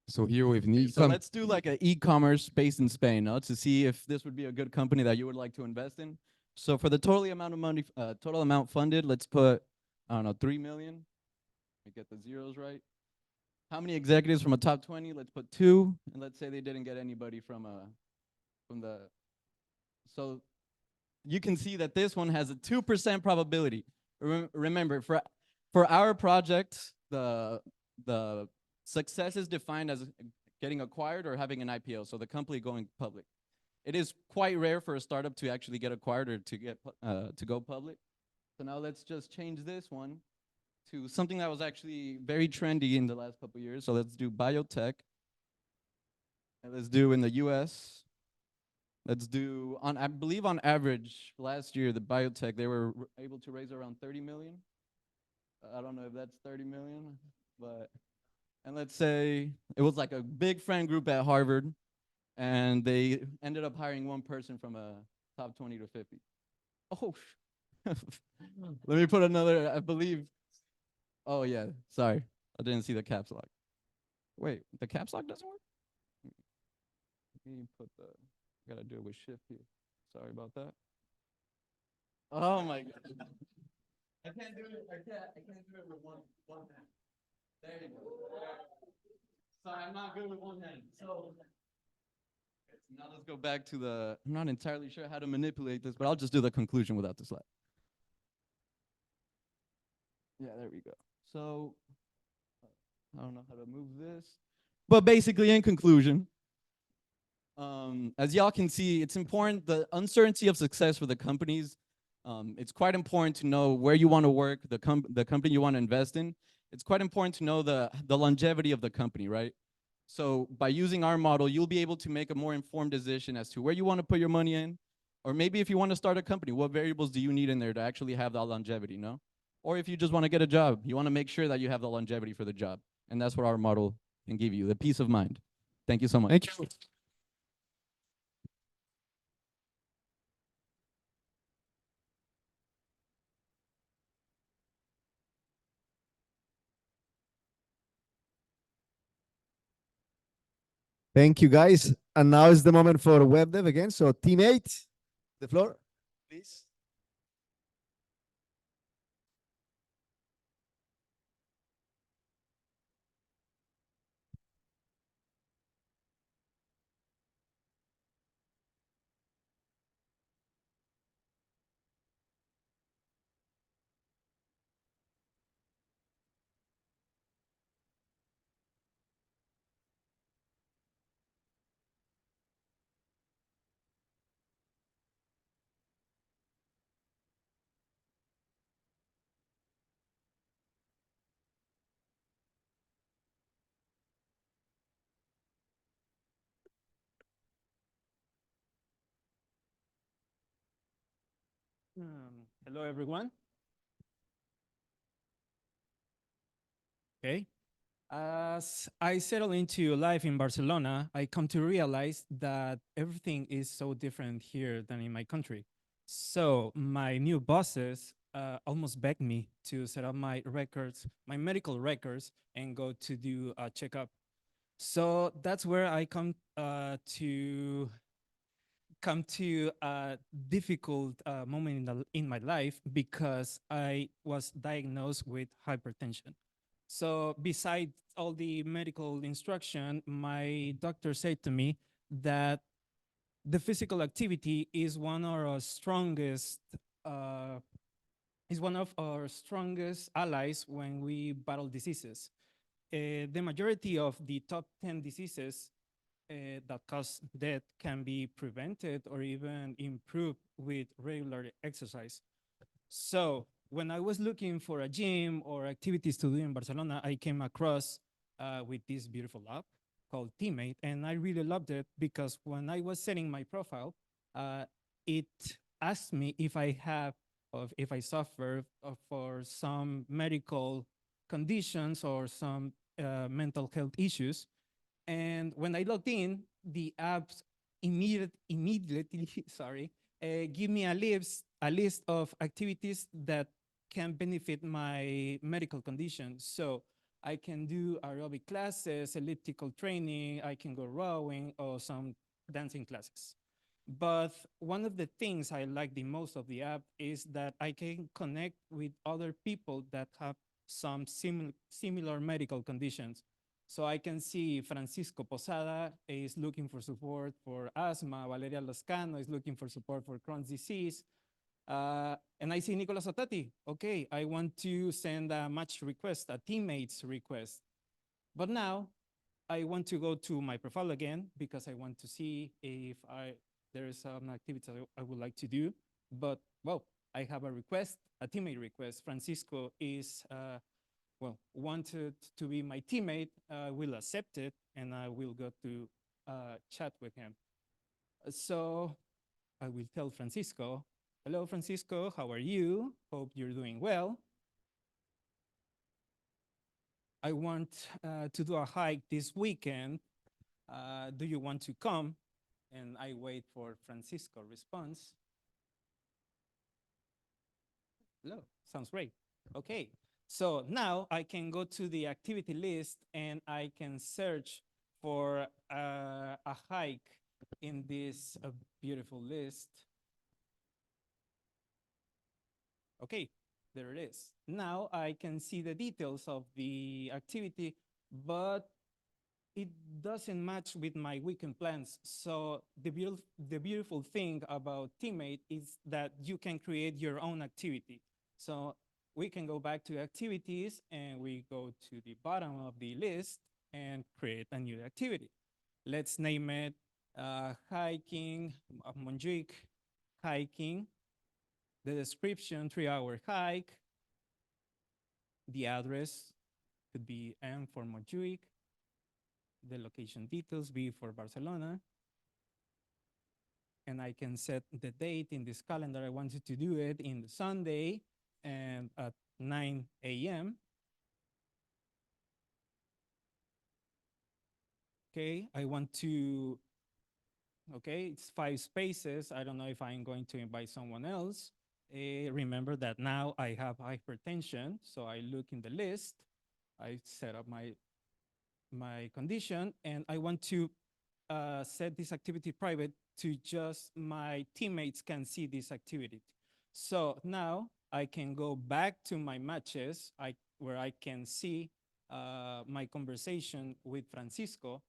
So here we have an so let's do like an e-commerce based in Spain, to see if this would be a good company that you would like to invest in. So for the total amount of money, total amount funded, let's put, I don't know, 3 million. Let me get the zeros right. How many executives from a top 20? Let's put 2, and let's say they didn't get anybody from the. So you can see that this one has a 2% probability. Remember, for our project, the success is defined as getting acquired or having an IPO, so the company going public. It is quite rare for a startup to actually get acquired or to go public. So now let's just change this one to something that was actually very trendy in the last couple of years. So let's do biotech. And let's do in the US. Let's do on, I believe on average, last year, the biotech, they were able to raise around 30 million. I don't know if that's 30 million, but, and let's say it was like a big friend group at Harvard, and they ended up hiring one person from a top 20 to 50. Oh, let me put another, I believe. Oh yeah, sorry. I didn't see the caps lock. Wait, the caps lock doesn't work? Let me put the, gotta do it with shift here. Sorry about that. Oh my God. I can't do it, I can't do it with one hand. There you go. Sorry, I'm not good with one hand. So now let's go back to the, I'm not entirely sure how to manipulate this, but I'll just do the conclusion without the slide. Yeah, there we go. So I don't know how to move this, but basically in conclusion, as y'all can see, it's important, the uncertainty of success for the companies, it's quite important to know where you want to work, the company you want to invest in. It's quite important to know the longevity of the company, right? So by using our model, you'll be able to make a more informed decision as to where you want to put your money in, or maybe if you want to start a company, what variables do you need in there to actually have that longevity, no? Or if you just want to get a job, you want to make sure that you have the longevity for the job. And that's what our model can give you, the peace of mind. Thank you so much. Thank you. Thank you, guys. And now is the moment for web dev again. So teammate, the floor, please. Hello, everyone. Okay. As I settle into life in Barcelona, I come to realize that everything is so different here than in my country. So my new bosses almost begged me to set up my records, my medical records, and go to do a checkup. So that's where I come to a difficult moment in my life because I was diagnosed with hypertension. So besides all the medical instruction, my doctor said to me that the physical activity is one of our strongest allies when we battle diseases. The majority of the top 10 diseases that cause death can be prevented or even improved with regular exercise. So when I was looking for a gym or activities to do in Barcelona, I came across with this beautiful app called Teammate, and I really loved it because when I was setting my profile, it asked me if I suffer for some medical conditions or some mental health issues. And when I logged in, the apps immediately give me a list of activities that can benefit my medical condition. So I can do aerobic classes, elliptical training, I can go rowing, or some dancing classes. But one of the things I like the most of the app is that I can connect with other people that have some similar medical conditions. So I can see Francisco Posada is looking for support for asthma. Valeria Lascano is looking for support for Crohn's disease. And I see Nicolas Otati. Okay, I want to send a match request, a teammates request. But now I want to go to my profile again because I want to see if there is some activity I would like to do. But well, I have a request, a teammate request. Francisco is wanted to be my teammate, I will accept it, and I will go to chat with him. So I will tell Francisco, hello, Francisco, how are you? Hope you're doing well. I want to do a hike this weekend. Do you want to come? And I wait for Francisco response. Hello, sounds great. Okay, so now I can go to the activity list and I can search for a hike in this beautiful list. Okay, there it is. Now I can see the details of the activity, but it doesn't match with my weekend plans. So the beautiful thing about Teammate is that you can create your own activity. So we can go back to activities and we go to the bottom of the list and create a new activity. Let's name it hiking, Montjuic hiking. The description, 3-hour hike. The address could be M for Montjuic. The location details, B for Barcelona. And I can set the date in this calendar. I wanted to do it in the Sunday and at 9 a.m. Okay, I want to, okay, it's 5 spaces. I don't know if I'm going to invite someone else. Remember that now I have hypertension, so I look in the list. I set up my condition, and I want to set this activity private to just my teammates can see this activity. So now I can go back to my matches where I can see my conversation with Francisco,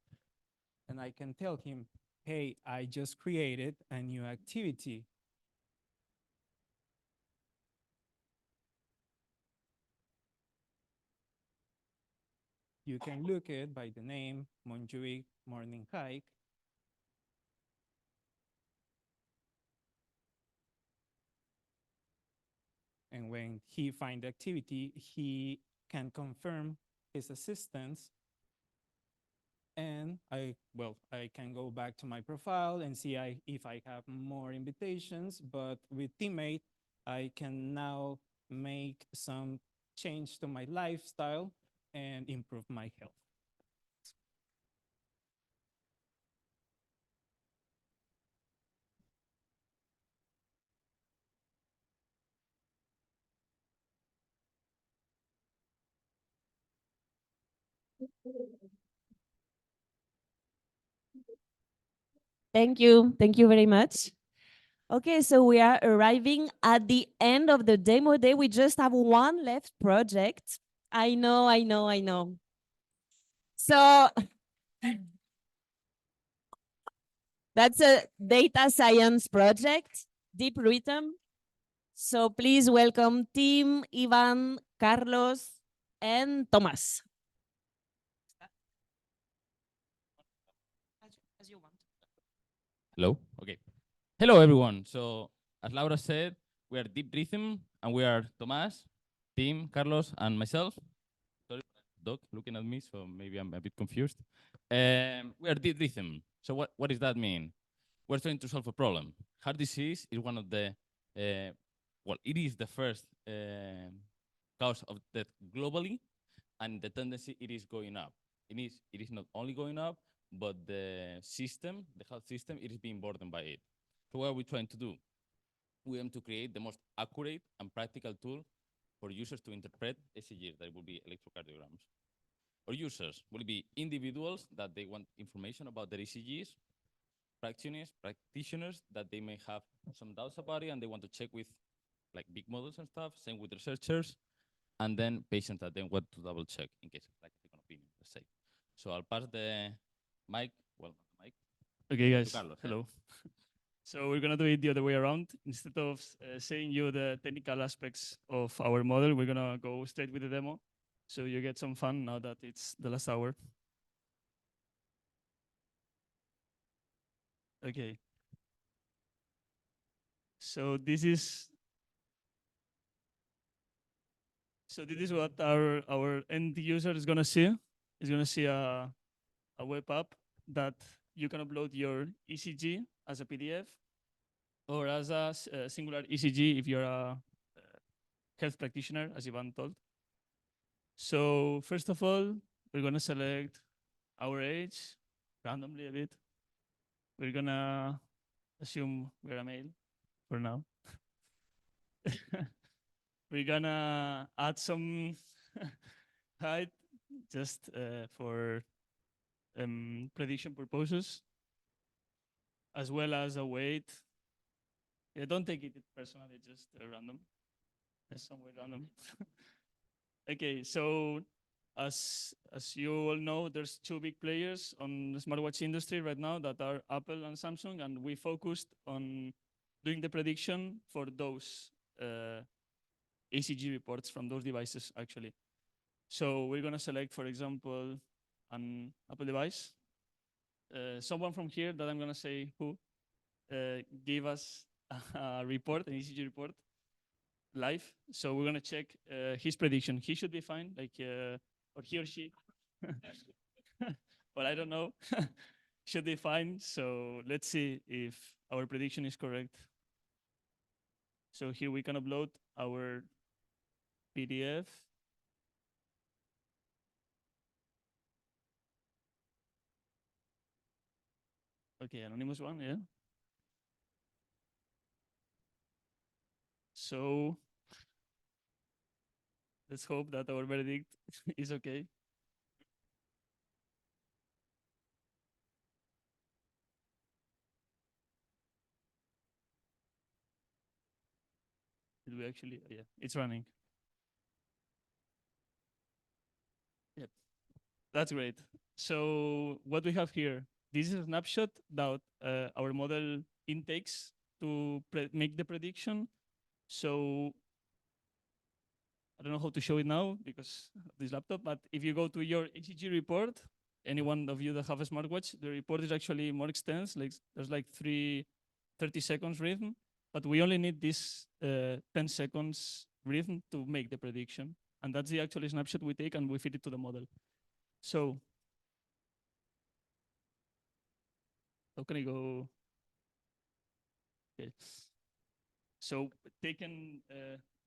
and I can tell him, hey, I just created a new activity. You can look it by the name Montjuic Morning Hike. And when he finds the activity, he can confirm his assistance. And I can go back to my profile and see if I have more invitations. But with Teammate, I can now make some change to my lifestyle and improve my health. Thank you. Thank you very much. Okay, so we are arriving at the end of the demo day. We just have one left project. I know, I know, I know. So that's a data science project, deep rhythm. So please welcome Tim, Ivan, Carlos, and Thomas. As you want. Hello. Okay. Hello, everyone. So, as Laura said, we are Deep Rhythm, and we are Tomas, Tim, Carlos, and myself. Sorry, dog looking at me, so maybe I'm a bit confused. We are Deep Rhythm. So, what does that mean? We're trying to solve a problem. Heart disease is one of the, it is the first cause of death globally, and the tendency it is going up. It is not only going up, but the system, the health system, it is being burdened by it. So what are we trying to do? We aim to create the most accurate and practical tool for users to interpret ECGs, that will be electrocardiograms. Or users will be individuals that they want information about their ECGs, practitioners that they may have some doubts about it and they want to check with like big models and stuff, same with researchers, and then patients that then want to double check in case of like a second opinion, let's say. So I'll pass the mic, Okay, to guys, Carlos. hello. So we're gonna do it the other way around. Instead of saying you the technical aspects of our model, we're gonna go straight with the demo. So you get some fun now that it's the last hour. Okay. So this is what our end user is gonna see. He's gonna see a web app that you can upload your ECG as a PDF or as a singular ECG if you're a health practitioner, as Ivan told. So first of all, we're gonna select our age randomly a bit. We're gonna assume we're a male for now. We're gonna add some height just for prediction purposes, as well as a weight. Yeah, don't take it personally, just random. It's somewhere random. Okay, so as you all know, there's two big players on the smartwatch industry right now that are Apple and Samsung, and we focused on doing the prediction for those ECG reports from those devices, actually. So we're gonna select, for example, an Apple device. Someone from here that I'm gonna say who gave us a report, an ECG report, live. So we're gonna check his prediction. He should be fine, like, or he or she. But I don't know. Should be fine. So let's see if our prediction is correct. So here we can upload our PDF. Okay, anonymous one, yeah. So let's hope that our verdict is okay. Did we actually? Yeah, it's running. Yep, that's great. So what we have here, this is a snapshot that our model intakes to make the prediction. So I don't know how to show it now because of this laptop, but if you go to your ECG report, any one of you that have a smartwatch, the report is actually more extensive. Like there's like 30 seconds rhythm, but we only need this 10 seconds rhythm to make the prediction. And that's the actual snapshot we take and we feed it to the model. So how can I go? Okay. So taking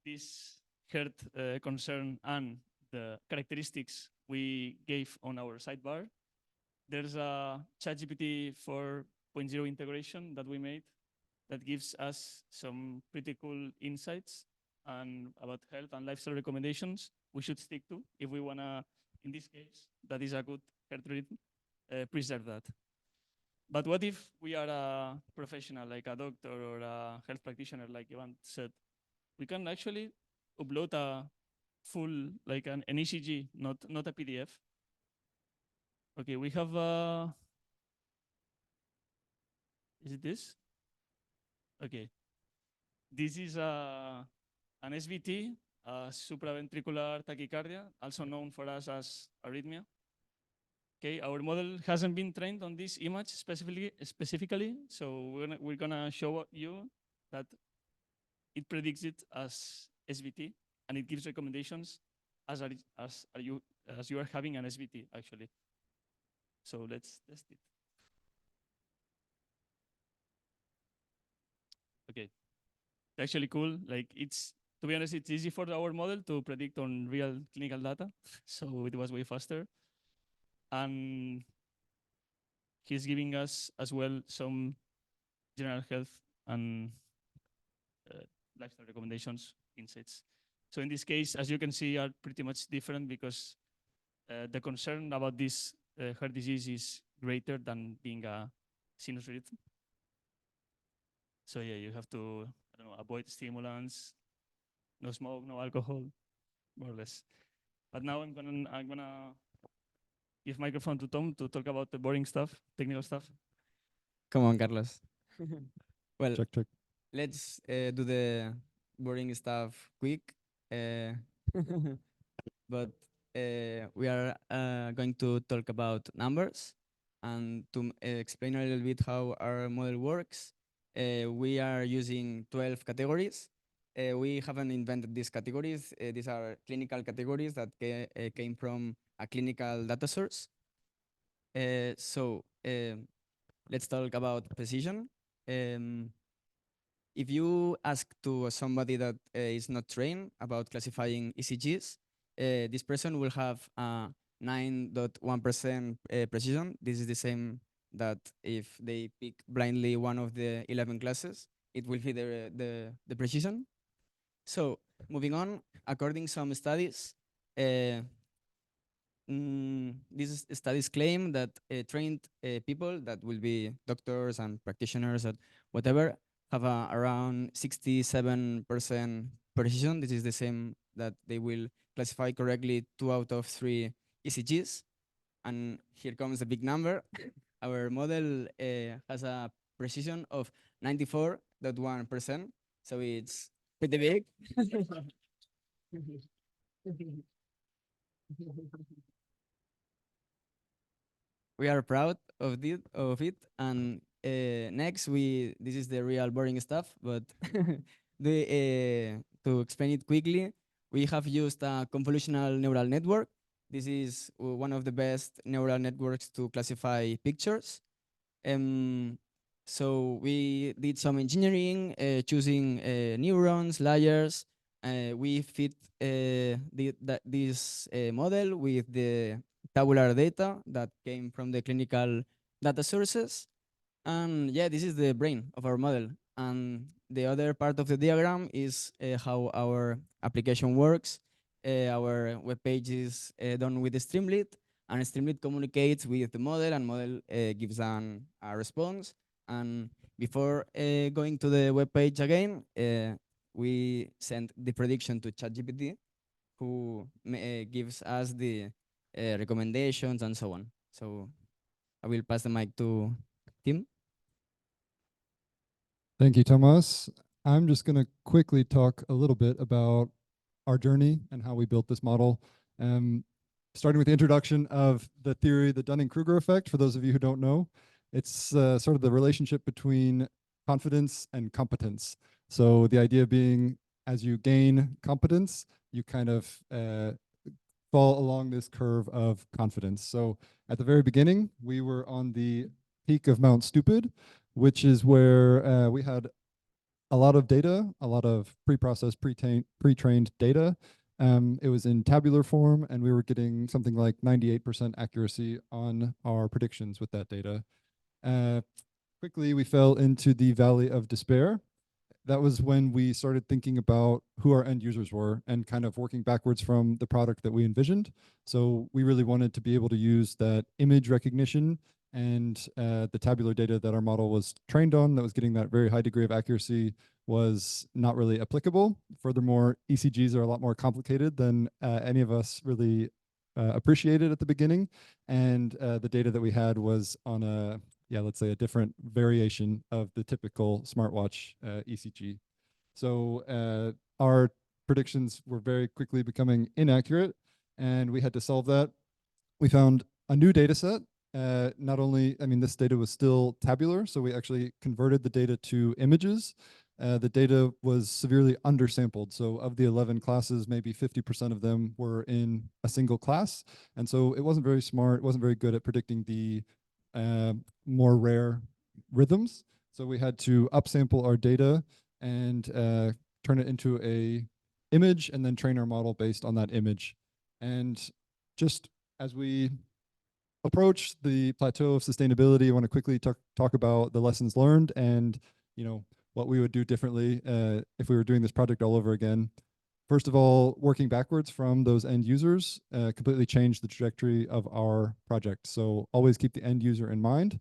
this health concern and the characteristics we gave on our sidebar, there's a ChatGPT 4.0 integration that we made that gives us some pretty cool insights and about health and lifestyle recommendations we should stick to if we wanna, in this case, that is a good health rhythm, preserve that. But what if we are a professional, like a doctor or a health practitioner, like Ivan said? We can actually upload a full, like an ECG, not a PDF. Okay, we have is it this? Okay. This is an SVT, supraventricular tachycardia, also known for us as arrhythmia. Okay, our model hasn't been trained on this image specifically, so we're gonna show you that it predicts it as SVT, and it gives recommendations as you are having an SVT actually. So let's test it. Okay, actually cool. Like to be honest, it's easy for our model to predict on real clinical data, so it was way faster. And he's giving us as well some general health and lifestyle recommendations, insights. So in this case, as you can see, are pretty much different because the concern about this heart disease is greater than being a sinus rhythm. So yeah, you have to, I don't know, avoid stimulants, no smoke, no alcohol, more or less. But now I'm gonna give microphone to Tom to talk about the boring stuff, technical stuff. Come on, Carlos. Well, Check. let's do the boring stuff quick. But we are going to talk about numbers and to explain a little bit how our model works. We are using 12 categories. We haven't invented these categories. These are clinical categories that came from a clinical data source. So let's talk about precision. If you ask to somebody that is not trained about classifying ECGs, this person will have 9.1% precision. This is the same that if they pick blindly one of the 11 classes, it will be the precision. So moving on, according some studies, these studies claim that trained people that will be doctors and practitioners or whatever have around 67% precision. This is the same that they will classify correctly 2 out of 3 ECGs. And here comes the big number. Our model has a precision of 94.1%. So it's pretty big. We are proud of it. And next, this is the real boring stuff, but to explain it quickly, we have used a convolutional neural network. This is one of the best neural networks to classify pictures. So we did some engineering, choosing neurons, layers. We fit this model with the tabular data that came from the clinical data sources. And yeah, this is the brain of our model. And the other part of the diagram is how our application works. Our web page is done with the Streamlit, and Streamlit communicates with the model, and model gives a response. And before going to the web page again, we send the prediction to ChatGPT, who gives us the recommendations and so on. So I will pass the mic to Tim. Thank you, Tomas. I'm just going to quickly talk a little bit about our journey and how we built this model. Starting with the introduction of the theory, the Dunning-Kruger effect. For those of you who don't know, it's sort of the relationship between confidence and competence. So the idea being, as you gain competence, you kind of fall along this curve of confidence. So at the very beginning, we were on the peak of Mount Stupid, which is where we had a lot of data, a lot of pre-processed, pre-trained data. It was in tabular form, and we were getting something like 98% accuracy on our predictions with that data. Quickly, we fell into the valley of despair. That was when we started thinking about who our end users were and kind of working backwards from the product that we envisioned. So we really wanted to be able to use that image recognition and the tabular data that our model was trained on that was getting that very high degree of accuracy was not really applicable. Furthermore, ECGs are a lot more complicated than any of us really appreciated at the beginning. And the data that we had was on a, let's say a different variation of the typical smartwatch ECG. So our predictions were very quickly becoming inaccurate, and we had to solve that. We found a new data set. Not only, this data was still tabular, so we actually converted the data to images. The data was severely undersampled. So of the 11 classes, maybe 50% of them were in a single class. And so it wasn't very smart, wasn't very good at predicting the more rare rhythms. So we had to upsample our data and turn it into a image and then train our model based on that image. And just as we approach the plateau of sustainability, I want to quickly talk about the lessons learned and what we would do differently if we were doing this project all over again. First of all, working backwards from those end users completely changed the trajectory of our project. So always keep the end user in mind.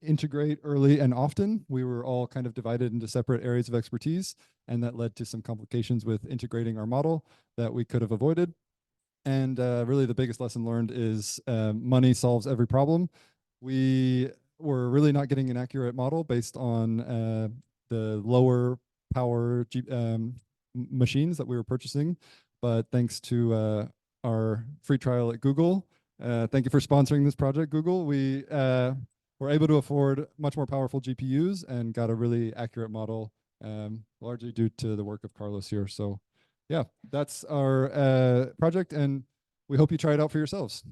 Integrate early and often. We were all kind of divided into separate areas of expertise, and that led to some complications with integrating our model that we could have avoided. And really the biggest lesson learned is money solves every problem. We were really not getting an accurate model based on the lower power machines that we were purchasing. But thanks to our free trial at Google, thank you for sponsoring this project, Google. We were able to afford much more powerful GPUs and got a really accurate model, largely due to the work of Carlos here. So yeah, that's our project, and we hope you try it out for yourselves.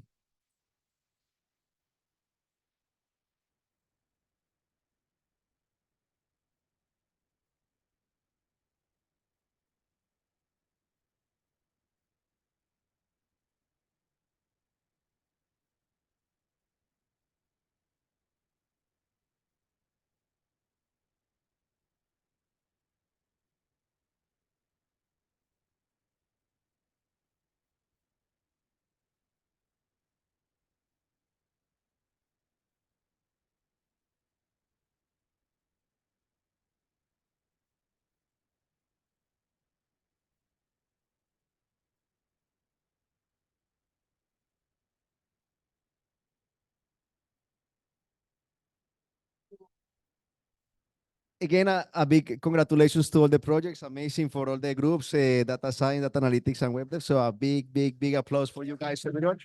again, a big congratulations to all the projects. Amazing for all the groups, data science, data analytics, and web dev. So a big applause for you guys, everyone.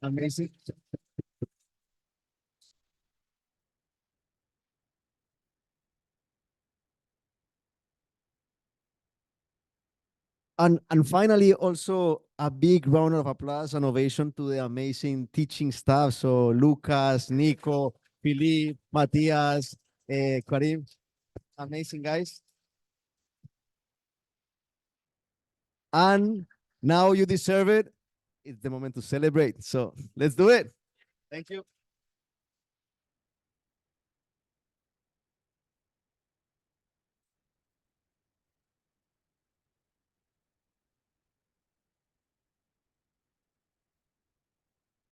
Amazing. And finally, also a big round of applause and ovation to the amazing teaching staff. So Lucas, Nico, Philippe, Matthias, Karim, amazing guys. And now you deserve it. It's the moment to celebrate. So let's do it. Thank you.